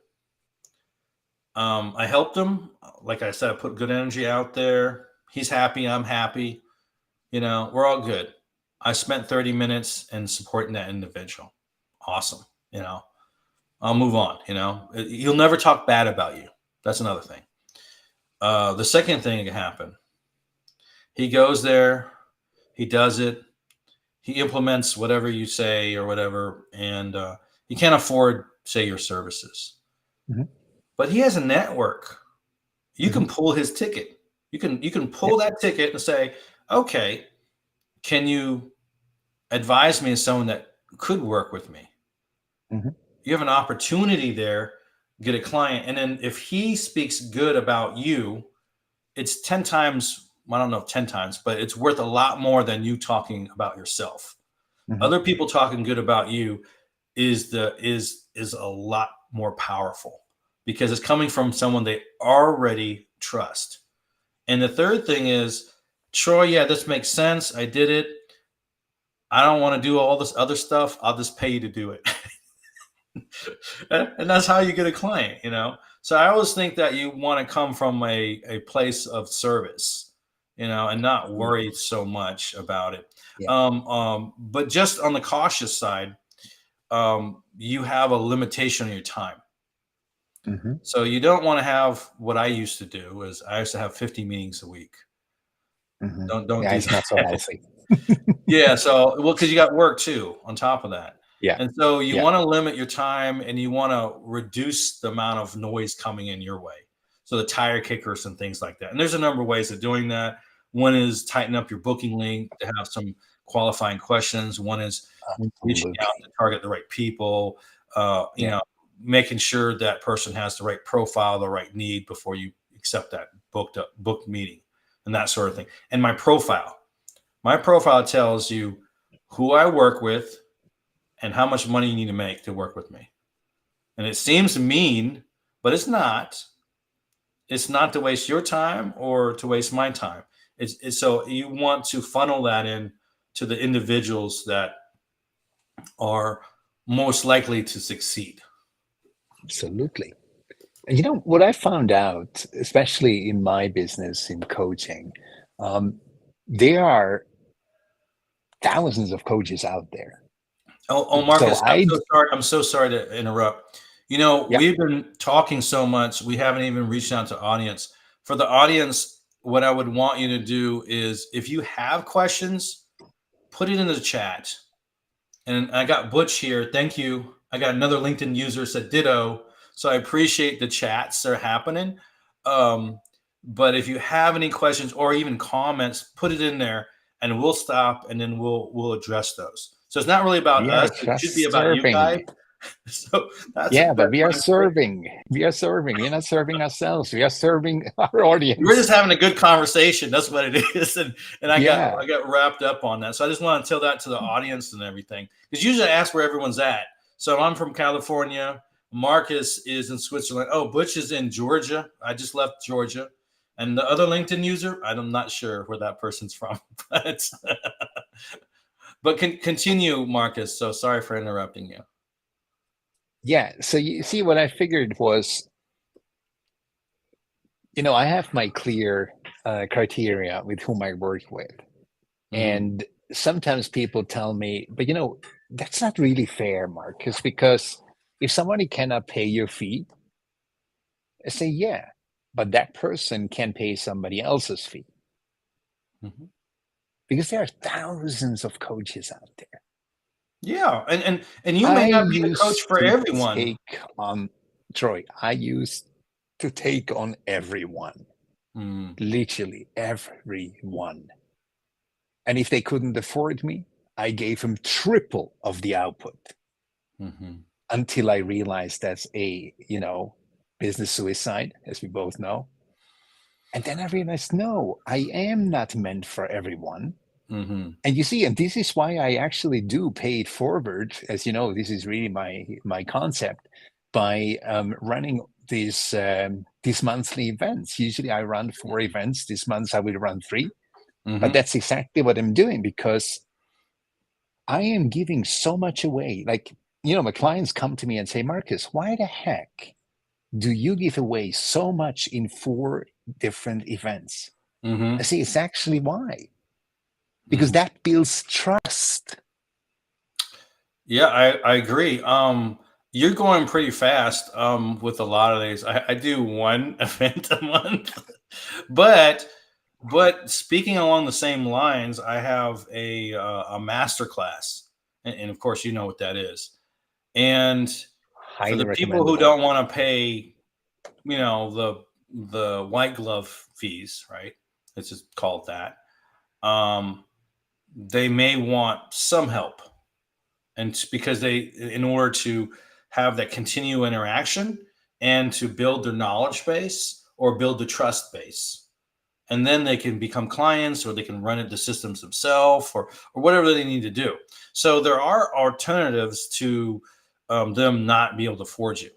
I helped him. Like I said, I put good energy out there. He's happy. I'm happy. We're all good. I spent 30 minutes in supporting that individual. Awesome. I'll move on. He'll never talk bad about you. That's another thing. The second thing that can happen, he goes there, he does it, he implements whatever you say or whatever, and he can't afford, say, your services. Mhm. But he has a network. You Mhm. can pull his ticket. You can Yeah. pull that ticket and say, okay, can you advise me as someone that could work with me? Mhm. You have an opportunity there, get a client, and then if he speaks good about you, it's 10 times, I don't know if 10 times, but it's worth a lot more than you talking about yourself. Mhm. Other people talking good about you is a lot more powerful because it's coming from someone they already trust. And the third thing is, Troy, yeah, this makes sense. I did it. I don't want to do all this other stuff. I'll just pay you to do it. And that's how you get a client. So I always think that you want to come from a place of service, and not Absolutely. worry so much about it. Yeah. But just on the cautious side, you have a limitation on your time. Mhm. So you don't want to have what I used to do is I used to have 50 meetings a week. Mhm. Don't Yeah, do it's not so that. healthy. Yeah, so well, because you got work too on top of that. Yeah. And so you Yeah. want to limit your time and you want to reduce the amount of noise coming in your way. So the tire kickers and things like that. And there's a number of ways of doing that. One is tighten up your booking link to have some qualifying questions. One is reaching out Absolutely. to target the right people. Yeah. Making sure that person has the right profile, the right need before you accept that booked meeting, and that sort of thing. And my profile tells you who I work with and how much money you need to make to work with me. And it seems mean, but it's not. It's not to waste your time or to waste my time. It's so you want to funnel that in to the individuals that are most likely to succeed. Absolutely. And what I found out, especially in my business in coaching, um, there are thousands of coaches out there. Oh, So Marcus, I'm I, so sorry. I'm so sorry to interrupt. yeah, We've been talking so much, we haven't even reached out to audience. For the audience, what I would want you to do is if you have questions, put it in the chat. And I got Butch here. Thank you. I got another LinkedIn user said ditto. So I appreciate the chats that are happening. Um, but if you have any questions or even comments, put it in there and we'll stop and then we'll address those. So it's not really about we are us. It should be just about you guys. serving. So that's Yeah, but we are what I'm saying. serving. We are serving. We're not serving ourselves. We are serving our We're just audience. having a good conversation. That's what it is. And I got Yeah. I got wrapped up on that. So I just want to tell that to the audience and everything. Because usually I ask where everyone's at. So I'm from California. Marcus is in Switzerland. Oh, Butch is in Georgia. I just left Georgia. And the other LinkedIn user, I'm not sure where that person's from. But continue, Marcus. So sorry for interrupting you. Yeah. So you see, what I figured was, I have my clear criteria with whom I work with. Mm-hmm. And sometimes people tell me, but that's not really fair, Marcus, because if somebody cannot pay your fee, I say, yeah, but that person can pay somebody else's fee Mm-hmm. because there are thousands of coaches out there. Yeah, and you may I not be the coach used for to everyone. take on, Troy, I used to take on everyone, Mm-hmm. literally everyone. And if they couldn't afford me, I gave them triple of the output. until I realized that's a, business suicide, as we both know. And then I realized, no, I am not meant for everyone. Mm-hmm. And you see, and this is why I actually do pay it forward. As you know, this is really my concept by running these monthly events. Usually I run 4 events. This month I will run 3. But Mm-hmm. that's exactly what I'm doing, because I am giving so much away. Like, my clients come to me and say, Marcus, why the heck do you give away so much in 4 different events? I Mm-hmm. say, it's actually why. Because Mm-hmm. that builds trust. Yeah, I agree. You're going pretty fast with a lot of these. I do one event a month, but speaking along the same lines, I have a master class, and of course you know what that is. And for Highly the people who recommendable. don't want to pay, the white glove fees, right? Let's just call it that. Um, they may want some help, and because in order to have that continual interaction and to build their knowledge base or build the trust base, and then they can become clients or they can run it the systems themselves, or whatever they need to do. So there are alternatives to them not be able to afford you.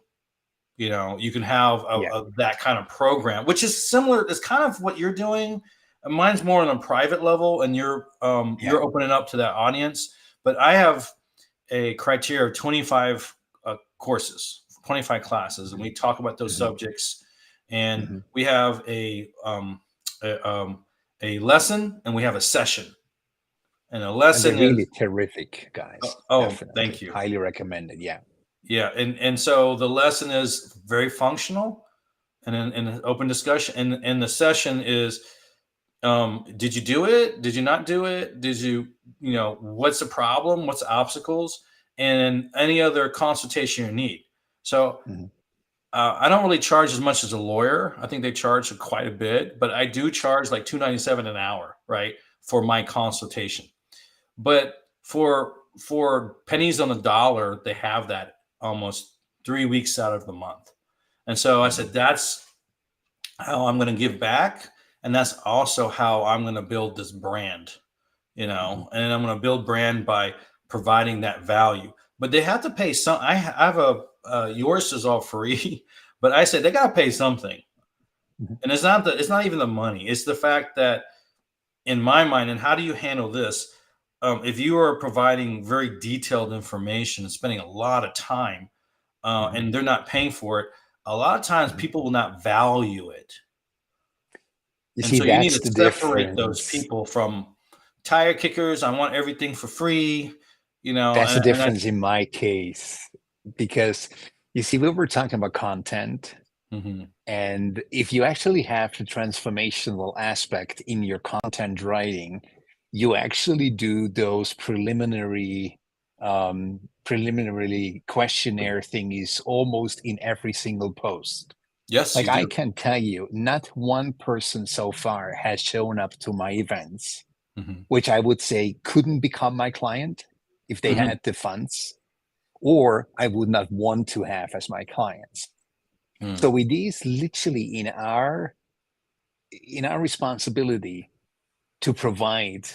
You can have Yeah. that kind of program, which is similar. It's kind of what you're doing. Mine's more on a private level, and Yeah. you're opening up to that audience. But I have a criteria of 25 courses, 25 classes, and we talk about those Mhm. subjects. And Mhm. we have a, a lesson, and we have a session. And a And they're lesson really is terrific, guys. oh, Definitely. thank you. Highly recommended. Yeah. Yeah, and so the lesson is very functional and an open discussion. And the session is, did you do it? Did you not do it? Did you, what's the problem? What's the obstacles? And any other consultation you need. So Mhm. I don't really charge as much as a lawyer. I think they charge quite a bit, but I do charge like $2.97 an hour, right, for my consultation. But for pennies on the dollar, they have that almost 3 weeks out of the month. And so I Mhm. said, that's how I'm going to give back. And that's also how I'm going to build this brand, Mhm. and I'm going to build brand by providing that value. But they have to pay some. I have yours is all free, but I said they got to pay something. Mhm. And it's not even the money. It's the fact that in my mind, and how do you handle this? If you are providing very detailed information and spending a lot of time, Mhm. and they're not paying for it, a lot of times Mhm. people will not value it. You And see, so you need that's to the separate those difference. people from tire kickers. I want everything for free, That's the and difference in my case. Because you see, we were talking about content. Mhm. And if you actually have the transformational aspect in your content writing, you actually do those preliminary questionnaire thingies almost in every single post. Yes, Like, you I do. can tell you, not one person so far has shown up to my events, Mhm. which I would say couldn't become my client if they Mhm. had the funds, or I would not want to have as my clients. Mm. So it is literally in our responsibility to provide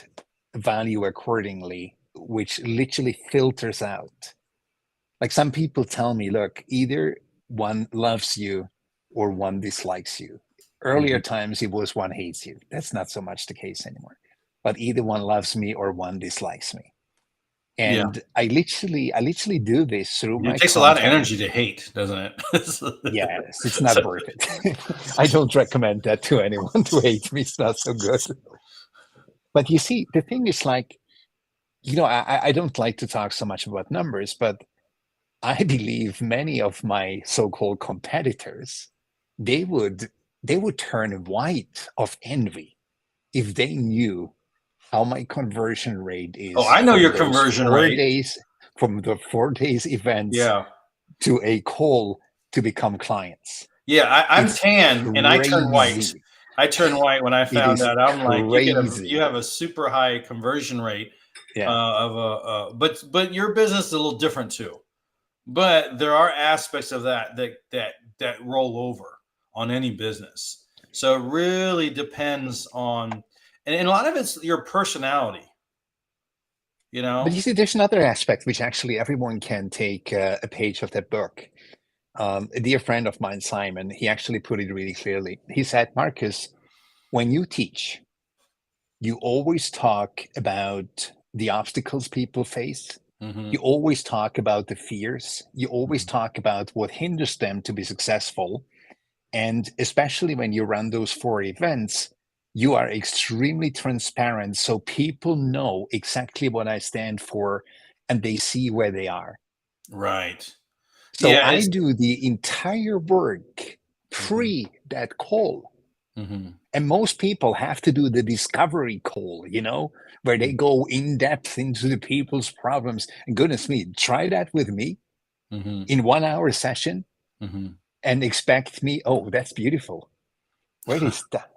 value accordingly, which literally filters out. Like, some people tell me, look, either one loves you or one dislikes you. Earlier Mhm. times it was one hates you. That's not so much the case anymore. But either one loves me or one dislikes me. Yeah. And I literally do this through It my takes a lot of content. energy to hate, doesn't it? Yes, it's not So worth it. I don't recommend that to anyone to hate me. It's not so good. But you see, the thing is, like, I don't like to talk so much about numbers, but I believe many of my so-called competitors, they would they would turn white of envy if they knew how my conversion rate oh, is I know from your those conversion 4 rate. days, from the 4 days events Yeah. to a call to become clients. Yeah, I'm It's tan and I turn white. crazy. I turned white when I It found is out. I'm like, you crazy. have a super high conversion rate Yeah. of a but your business is a little different too. But there are aspects of that roll over on any business. So it really depends on, and a lot of it's your personality, you But you know. see, there's another aspect which actually everyone can take a page of that book. A dear friend of mine, Simon, he actually put it really clearly. He said, Marcus, when you teach, you always talk about the obstacles people face. Hmm. You always talk about the fears. You always Hmm. talk about what hinders them to be successful. And especially when you run those 4 events, you are extremely transparent. So people know exactly what I stand for and they see where they are. Right. So Yeah. I It's. do the entire work Hmm. pre that call. Hmm. And most people have to do the discovery call, where they go in depth into the people's problems. And goodness me, try that with me Hmm. in 1 hour session Hmm. and expect me, oh, that's beautiful. Where is that?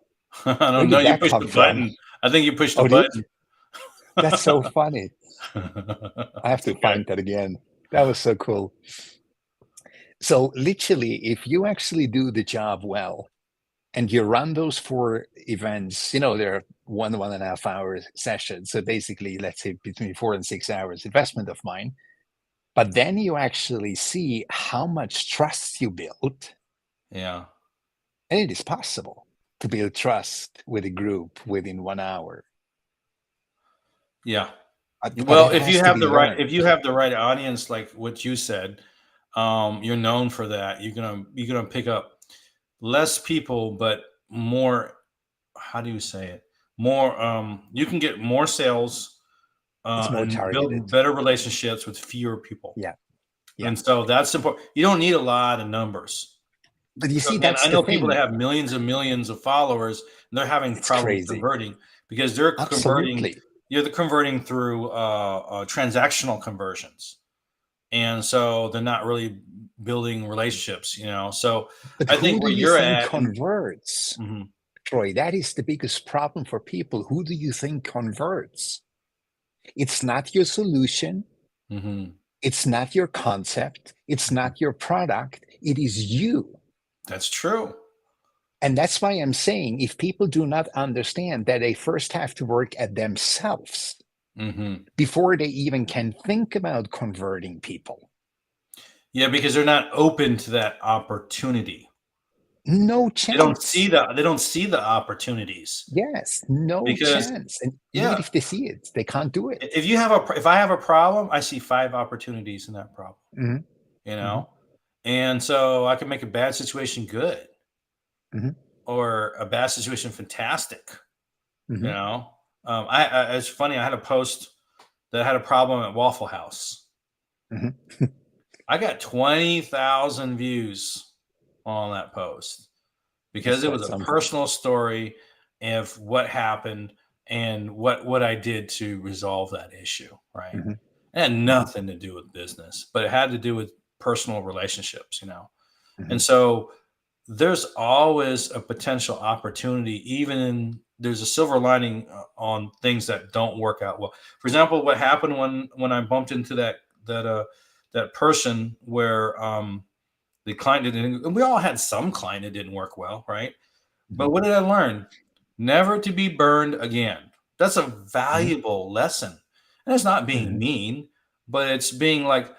I Where don't know. did You that pushed come the from? button. I think you pushed the Oh, did button. you? That's so funny. I have It's to okay. find that again. That was so cool. So literally, if you actually do the job well and you run those 4 events, they're 1.5 hour sessions. So basically, let's say between 4 and 6 hours investment of mine. But then you actually see how much trust you build. Yeah. And it is possible to build trust with a group within 1 hour. Yeah. But Well, that has to be if learned. you have the right audience, like what you said, you're known for that. You're gonna pick up less people, but more. How do you say it? More. You can get more sales It's more and build targeted. better relationships with fewer people. Yeah. Yeah. And so that's important. You don't need a lot of numbers. But you So see, again, that's I the know people that thing. have millions and millions of followers, and they're having It's problems crazy. converting because they're converting. Absolutely. You're converting through transactional conversions, and so they're not really building relationships. So But I think who do where you you're think at, and converts? mhm, Troy, that is the biggest problem for people. Who do you think converts? It's not your solution. mhm, It's not your concept. It's mhm. not your product. It is you. That's true. And that's why I'm saying if people do not understand that they first have to work at themselves Hmm. before they even can think about converting people, Yeah, because they're not open to that opportunity. no They don't see chance. the opportunities Yes, no because chance. And even yeah, if they see it, they can't do it. if I have a problem, I see five opportunities in that problem. Hmm. you Hmm. know? And so I can make a bad situation good Hmm. or a bad situation fantastic, you Hmm. know? It's funny. I had a post that had a problem at Waffle House. Hmm. I got 20,000 views on that post because That's it was quite a something. personal story of what happened and what I did to resolve that issue, right? Hmm. It had Hmm. nothing to do with business, but it had to do with personal relationships. Hmm. And so there's always a potential opportunity, even in there's a silver lining on things that don't work out well. For example, what happened when I bumped into that person where the client didn't, and we all had some client that didn't work well, right? Hmm. But what did I learn? Never to be burned again. That's a Hmm. valuable lesson. And it's not being Hmm. mean, but it's being like,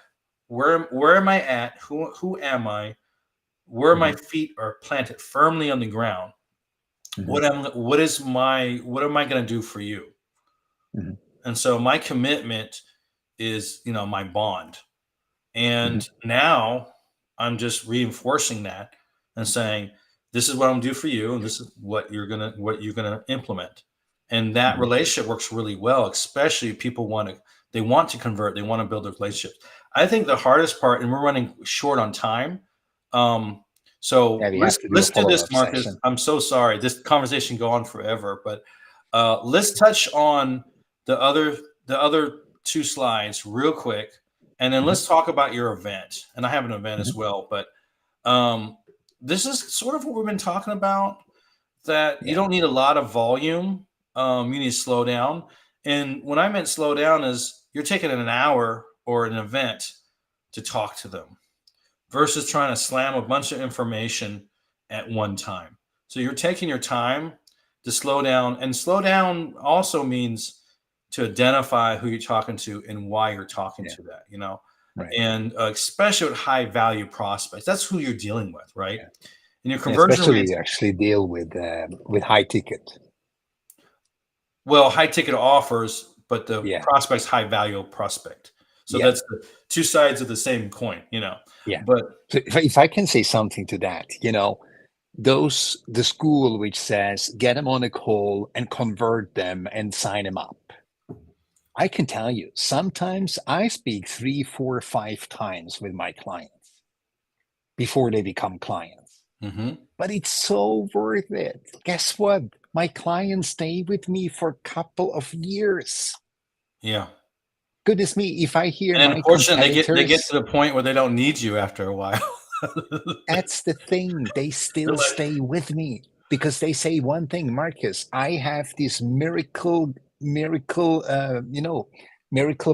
where am I at? Who am I? Where my Hmm. feet are planted firmly on the ground. Hmm. What am I going to do for you? Hmm. And so my commitment is, my bond. Hmm. And now I'm just reinforcing that and saying, this is what I'm gonna do for you, and this is what you're gonna implement. And that Hmm. relationship works really well, especially if people they want to convert, they want to build their relationships. I think the hardest part, and we're running short on time. Um, Yeah, so we have let's to do a let's do this, follow-up Marcus. session. I'm so sorry. This conversation go on forever, but let's touch on the other the other two slides real quick, and then Hmm. let's talk about your event. And I have an event as Hmm. well, but um, this is sort of what we've been talking about. That you Yeah. don't need a lot of volume. You need to slow down. And when I meant slow down is you're taking an hour or an event to talk to them versus trying to slam a bunch of information at one time. So you're taking your time to slow down, and slow down also means to identify who you're talking to and why you're talking Yeah. to that, Right. and especially with high value prospects, that's who you're dealing with, right? Yeah. And your And conversion especially rates, you actually deal with high ticket. well, high ticket offers, but the Yeah. prospect's high value prospect. So Yeah. that's the two sides of the same coin, Yeah. But So if I can say something to that, the school which says get them on a call and convert them and sign them up. I can tell you, sometimes I speak 3, 4, 5 times with my clients before they become clients. mhm, But it's so worth it. Guess what? My clients stay with me for a couple of years. yeah. Goodness me, if I hear And my unfortunately, they get competitors, to the point where they don't need you after a while. that's the thing. They They're still like, stay with me because they say one thing, Marcus, I have this miracle,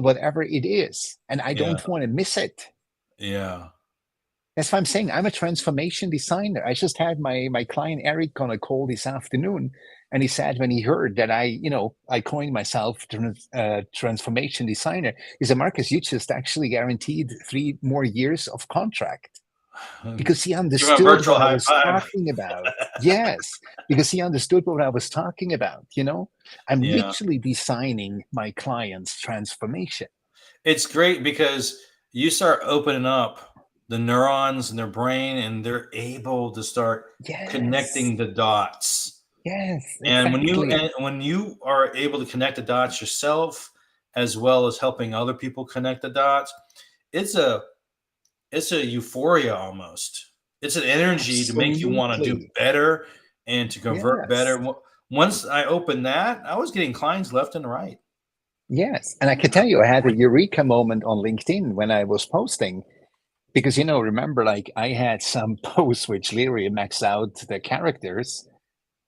whatever it is, and I yeah, don't want to miss it. yeah. That's why I'm saying I'm a transformation designer. I just had my client Eric on a call this afternoon, and he said when he heard that I coined myself transformation designer, he said, Marcus, you just actually guaranteed 3 more years of contract because he Give him a understood virtual what I high was five. talking about. Yes, because he understood what I was talking about. I'm Yeah. literally designing my client's transformation. It's great because you start opening up the neurons in their brain and they're able to start Yes, connecting the dots. yes, And exactly. when you are able to connect the dots yourself as well as helping other people connect the dots, it's a it's a euphoria almost. It's an energy to make you want to do Absolutely. better and to convert Yes. better. Once I opened that, I was getting clients left and right. Yes. And I can tell you, I had a eureka moment on LinkedIn when I was posting because, remember, like I had some posts which literally max out the characters.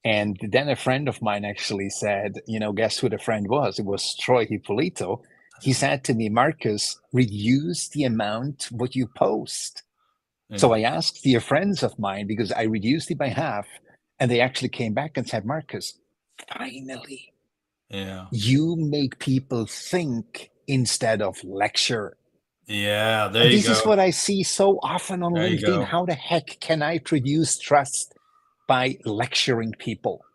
And then a friend of mine actually said, guess who the friend was? It was Troy Hippolito. He said to me, Marcus, reduce the amount what you post. So Yeah. I asked dear friends of mine because I reduced it by half. And they actually came back and said, Marcus, finally, Yeah. you make people think instead of lecture. Yeah. There And you this is go. what I see so often on There you LinkedIn. go. How the heck can I produce trust by lecturing people?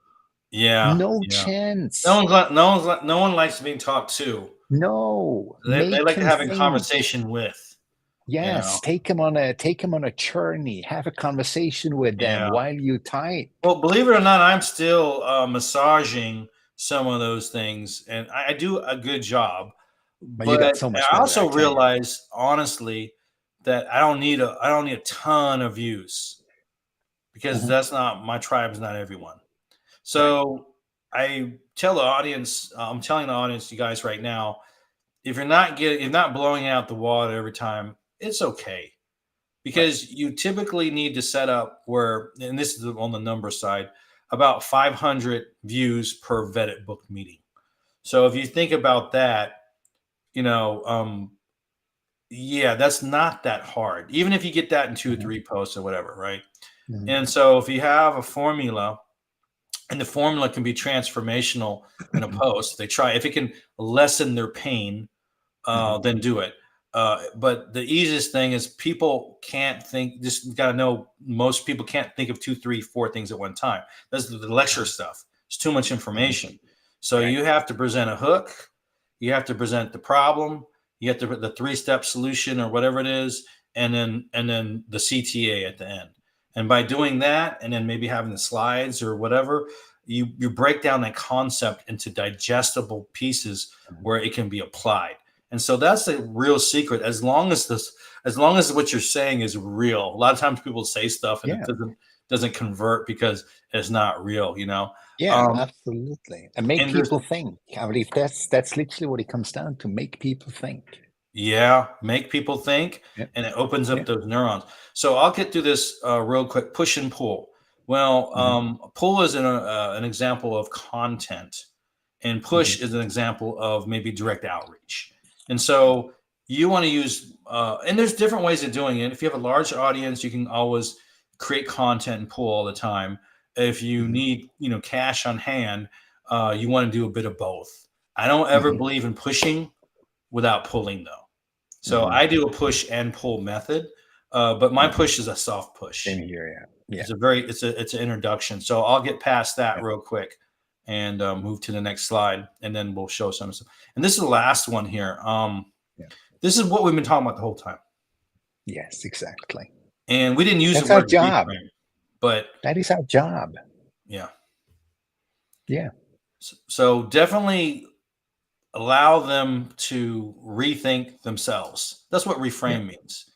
Yeah. No Yeah. chance. No one likes being talked to. No, They make like to him have a think. conversation with, you know. Yes, take him on a journey. Have a conversation with them Yeah. while you type. Well, believe it or not, I'm still massaging some of those things, and I do a good job. But you But got so much I better, I also tell you. realize, honestly, that I don't need a ton of views because Mhm. that's not my tribe is not everyone. Right. So I tell the audience, I'm telling the audience, you guys, right now, if you're not blowing out the water every time, it's okay Right. because you typically need to set up where, and this is on the number side, about 500 views per vetted book meeting. So if you think about that, you know, yeah, that's not that hard. Even if you get that in two or Mhm. three posts or whatever, right? Mhm. And so if you have a formula, and the formula can be transformational in a post, they try if it can lessen their pain, Mhm. then do it. But the easiest thing is people can't think. Just got to know most people can't think of two, three, four things at one time. That's the lecture Mhm. stuff. It's too much Mhm. information. So Right. you have to present a hook. You have to present the problem. You have to put the three-step solution or whatever it is, and then the CTA at the end. And by doing that, and then maybe having the slides or whatever, you break down that concept into digestible pieces Mhm. where it can be applied. And so that's the real secret. As long as what you're saying is real. A lot of times people say stuff and it Yeah. doesn't convert because it's not real. Yeah, Um, absolutely. And make and there's people think. I believe that's literally what it comes down to. Make people think. Yeah, make people think, Yeah. and it opens Yeah. up those neurons. So I'll get through this real quick. Push and pull. Well, Mhm. pull is an example of content, and Mhm. push is an example of maybe direct outreach. And so you want to use, and there's different ways of doing it. If you have a large audience, you can always create content and pull all the time. If you Hmm. need, cash on hand, you want to do a bit of both. I don't ever Hmm. believe in pushing without pulling, though. So Hmm. I do a push and pull method, but my Hmm. push is a soft push. Same here. Yeah. It's an introduction. So I'll get past that Yeah. real quick and move to the next slide, and then we'll show some stuff. And this is the last one here. Yeah. This is what we've been talking about the whole time, Yes, exactly. and we didn't use the That's our word job. reframe, but That is our job. yeah. Yeah. So definitely allow them to rethink themselves. That's what Yeah. reframe means.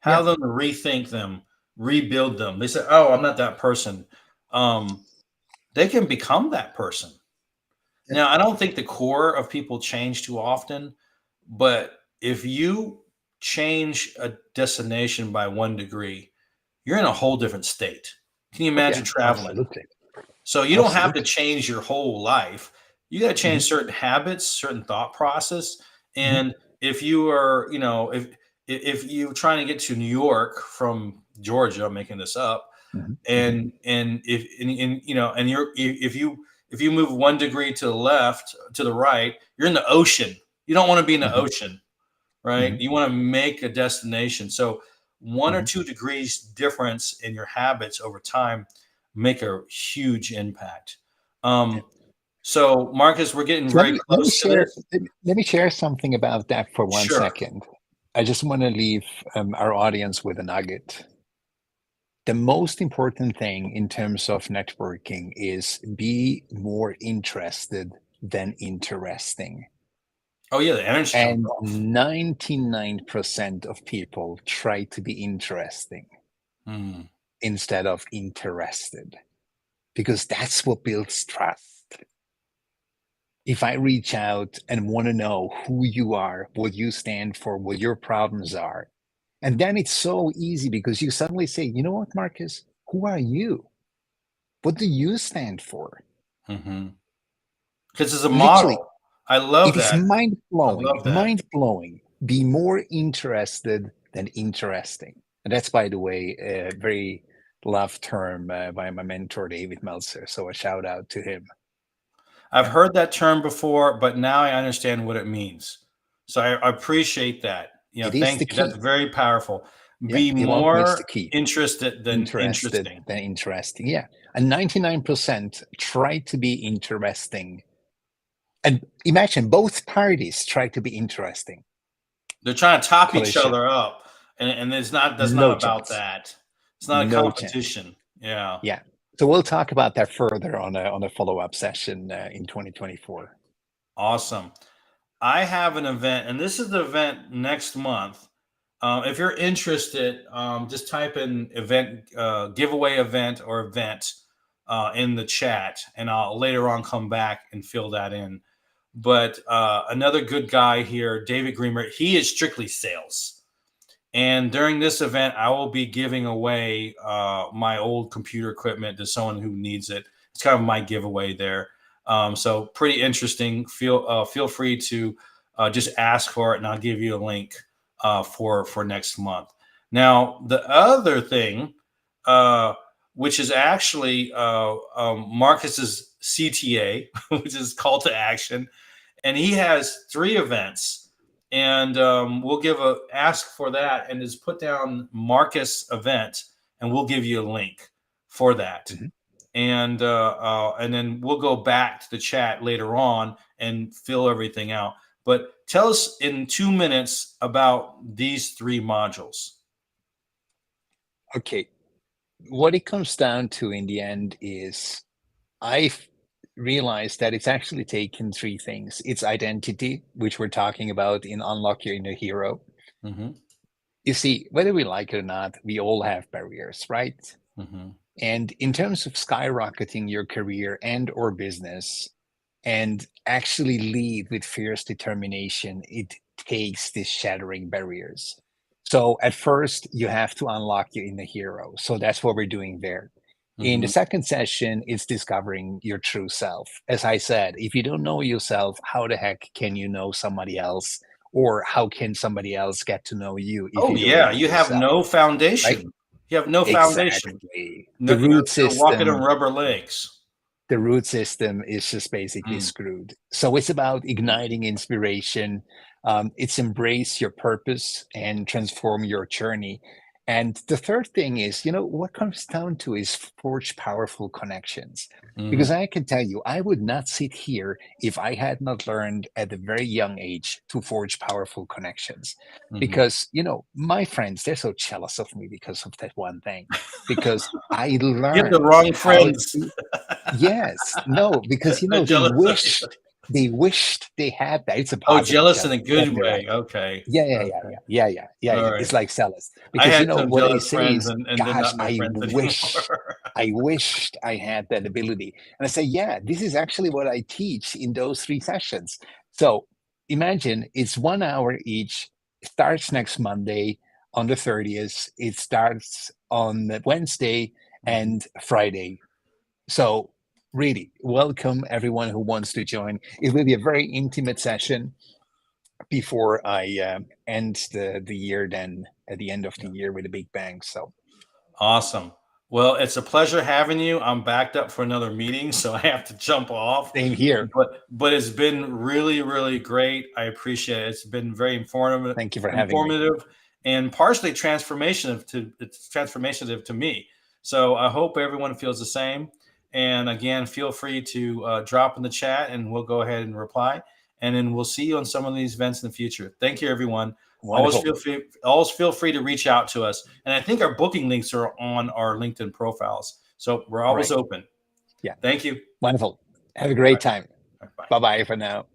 Yeah. Have them rethink them, rebuild them. They say, "Oh, I'm not that person." Um, they can become that person. Yeah. Now, I don't think the core of people change too often, but if you change a destination by 1 degree, you're in a whole different state. Can you Oh, imagine yeah. traveling? Absolutely. So you don't have to Absolutely. change your whole life. You got to change Hmm. certain habits, certain thought process. Hmm. And if you are, if you're trying to get to New York from Georgia, I'm making this up, Hmm. Hmm. and if and and you're if you move 1 degree to the left to the right, you're in the ocean. You don't want to be in the Hmm. ocean, right? Hmm. You want to make a destination. So 1 or 2 degrees difference in your habits over time make a huge impact. Yeah. Um, so Marcus, we're getting So very let me close to share this. let me share something about that for one Sure. second. I just want to leave our audience with a nugget. The most important thing in terms of networking is be more interested than interesting. Oh yeah, the energy comes And off. 99% of people try to be interesting Hmm. instead of interested because that's what builds trust. If I reach out and want to know who you are, what you stand for, what your problems are, and then it's so easy because you suddenly say, you know what, Marcus, who are you? What do you stand for? Hmm. Because it's a Literally, model. I love it is that. mind I blowing, love that. mind blowing. Be more interested than interesting. And that's, by the way, a very loved term by my mentor, David Meltzer. So a shout out to him. I've Yeah. heard that term before, but now I understand what it means. So I appreciate that. It is Thank the you. That's key. very powerful. Yeah. Be Development is the more key. interested than Interested interesting. than interesting. Yeah. And 99% try to be interesting. And imagine both parties try to be interesting. They're trying to top each Collision. other up, and it's not. That's No not about chance. that. It's not a No chance. competition. Yeah. Yeah. So we'll talk about that further on a follow-up session in 2024. Awesome. I have an event, and this is the event next month. If you're interested, just type in event, giveaway event or event in the chat, and I'll later on come back and fill that in. But another good guy here, David Greenberg, he is strictly sales. And during this event, I will be giving away my old computer equipment to someone who needs it. It's kind of my giveaway there. So pretty interesting. Feel free to just ask for it, and I'll give you a link for next month. Now, the other thing, uh, which is actually Marcus's CTA, which is call to action, and he has 3 events, and we'll give a ask for that, and just put down Marcus event, and we'll give you a link for that. Mhm. And then we'll go back to the chat later on and fill everything out. But tell us in 2 minutes about these 3 modules. Okay. What it comes down to in the end is I've realized that it's actually taken 3 things. It's identity, which we're talking about in Unlock Your Inner Hero. Mm-hmm. You see, whether we like it or not, we all have barriers, right? Mm-hmm. And in terms of skyrocketing your career and or business and actually lead with fierce determination, it takes these shattering barriers. So at first, you have to unlock your inner hero. So that's what we're doing there. In the Mm-hmm. second session, it's discovering your true self. As I said, if you don't know yourself, how the heck can you know somebody else or how can somebody else get to know you if Oh you don't yeah, know you have yourself, no right? foundation. You have no foundation. Exactly. No, The root you're walking on system rubber legs. the root system is just basically Mm, screwed. So it's about igniting inspiration. It's embrace your purpose and transform your journey. And the third thing is, what comes down to is forge powerful connections. mhm, Because I can tell you, I would not sit here if I had not learned at a very young age to forge powerful connections. mhm. Because, my friends, they're so jealous of me because of that one thing. Because I You have the learned wrong how friends. to Yes, no, because They're jealous of you. they wished they had that. It's a Oh, positive jealous in a jealousy. Get good me way. right. Okay. Yeah, yeah, yeah, Okay. yeah, yeah, yeah, yeah, All yeah. right. It's like zealous I because had some what they jealous say friends is, and they're "Gosh, not my friends anymore. I wished I had that ability." And I say, "Yeah, this is actually what I teach in those 3 sessions." So imagine it's 1 hour each. Starts next Monday on the 30th. It starts on Wednesday Mhm. and Friday. So, really, welcome everyone who wants to join. It will be a very intimate session before I end the year. Then at the end of the Yeah. year with a big bang. So, Awesome. Well, it's a pleasure having you. I'm backed up for another meeting, so I have to jump off. same here. But it's been really, really great. I appreciate it. It's been very Thank you for having me. informative, and partially transformative to me. So I hope everyone feels the same. And again, feel free to drop in the chat, and we'll go ahead and reply. And then we'll see you on some of these events in the future. Thank you, everyone. Wonderful. Always feel free to reach out to us. And I think our booking links are on our LinkedIn profiles. So we're All always right. open. Yeah. Thank you. Wonderful. Have a Bye. great time. Bye. Bye bye for now.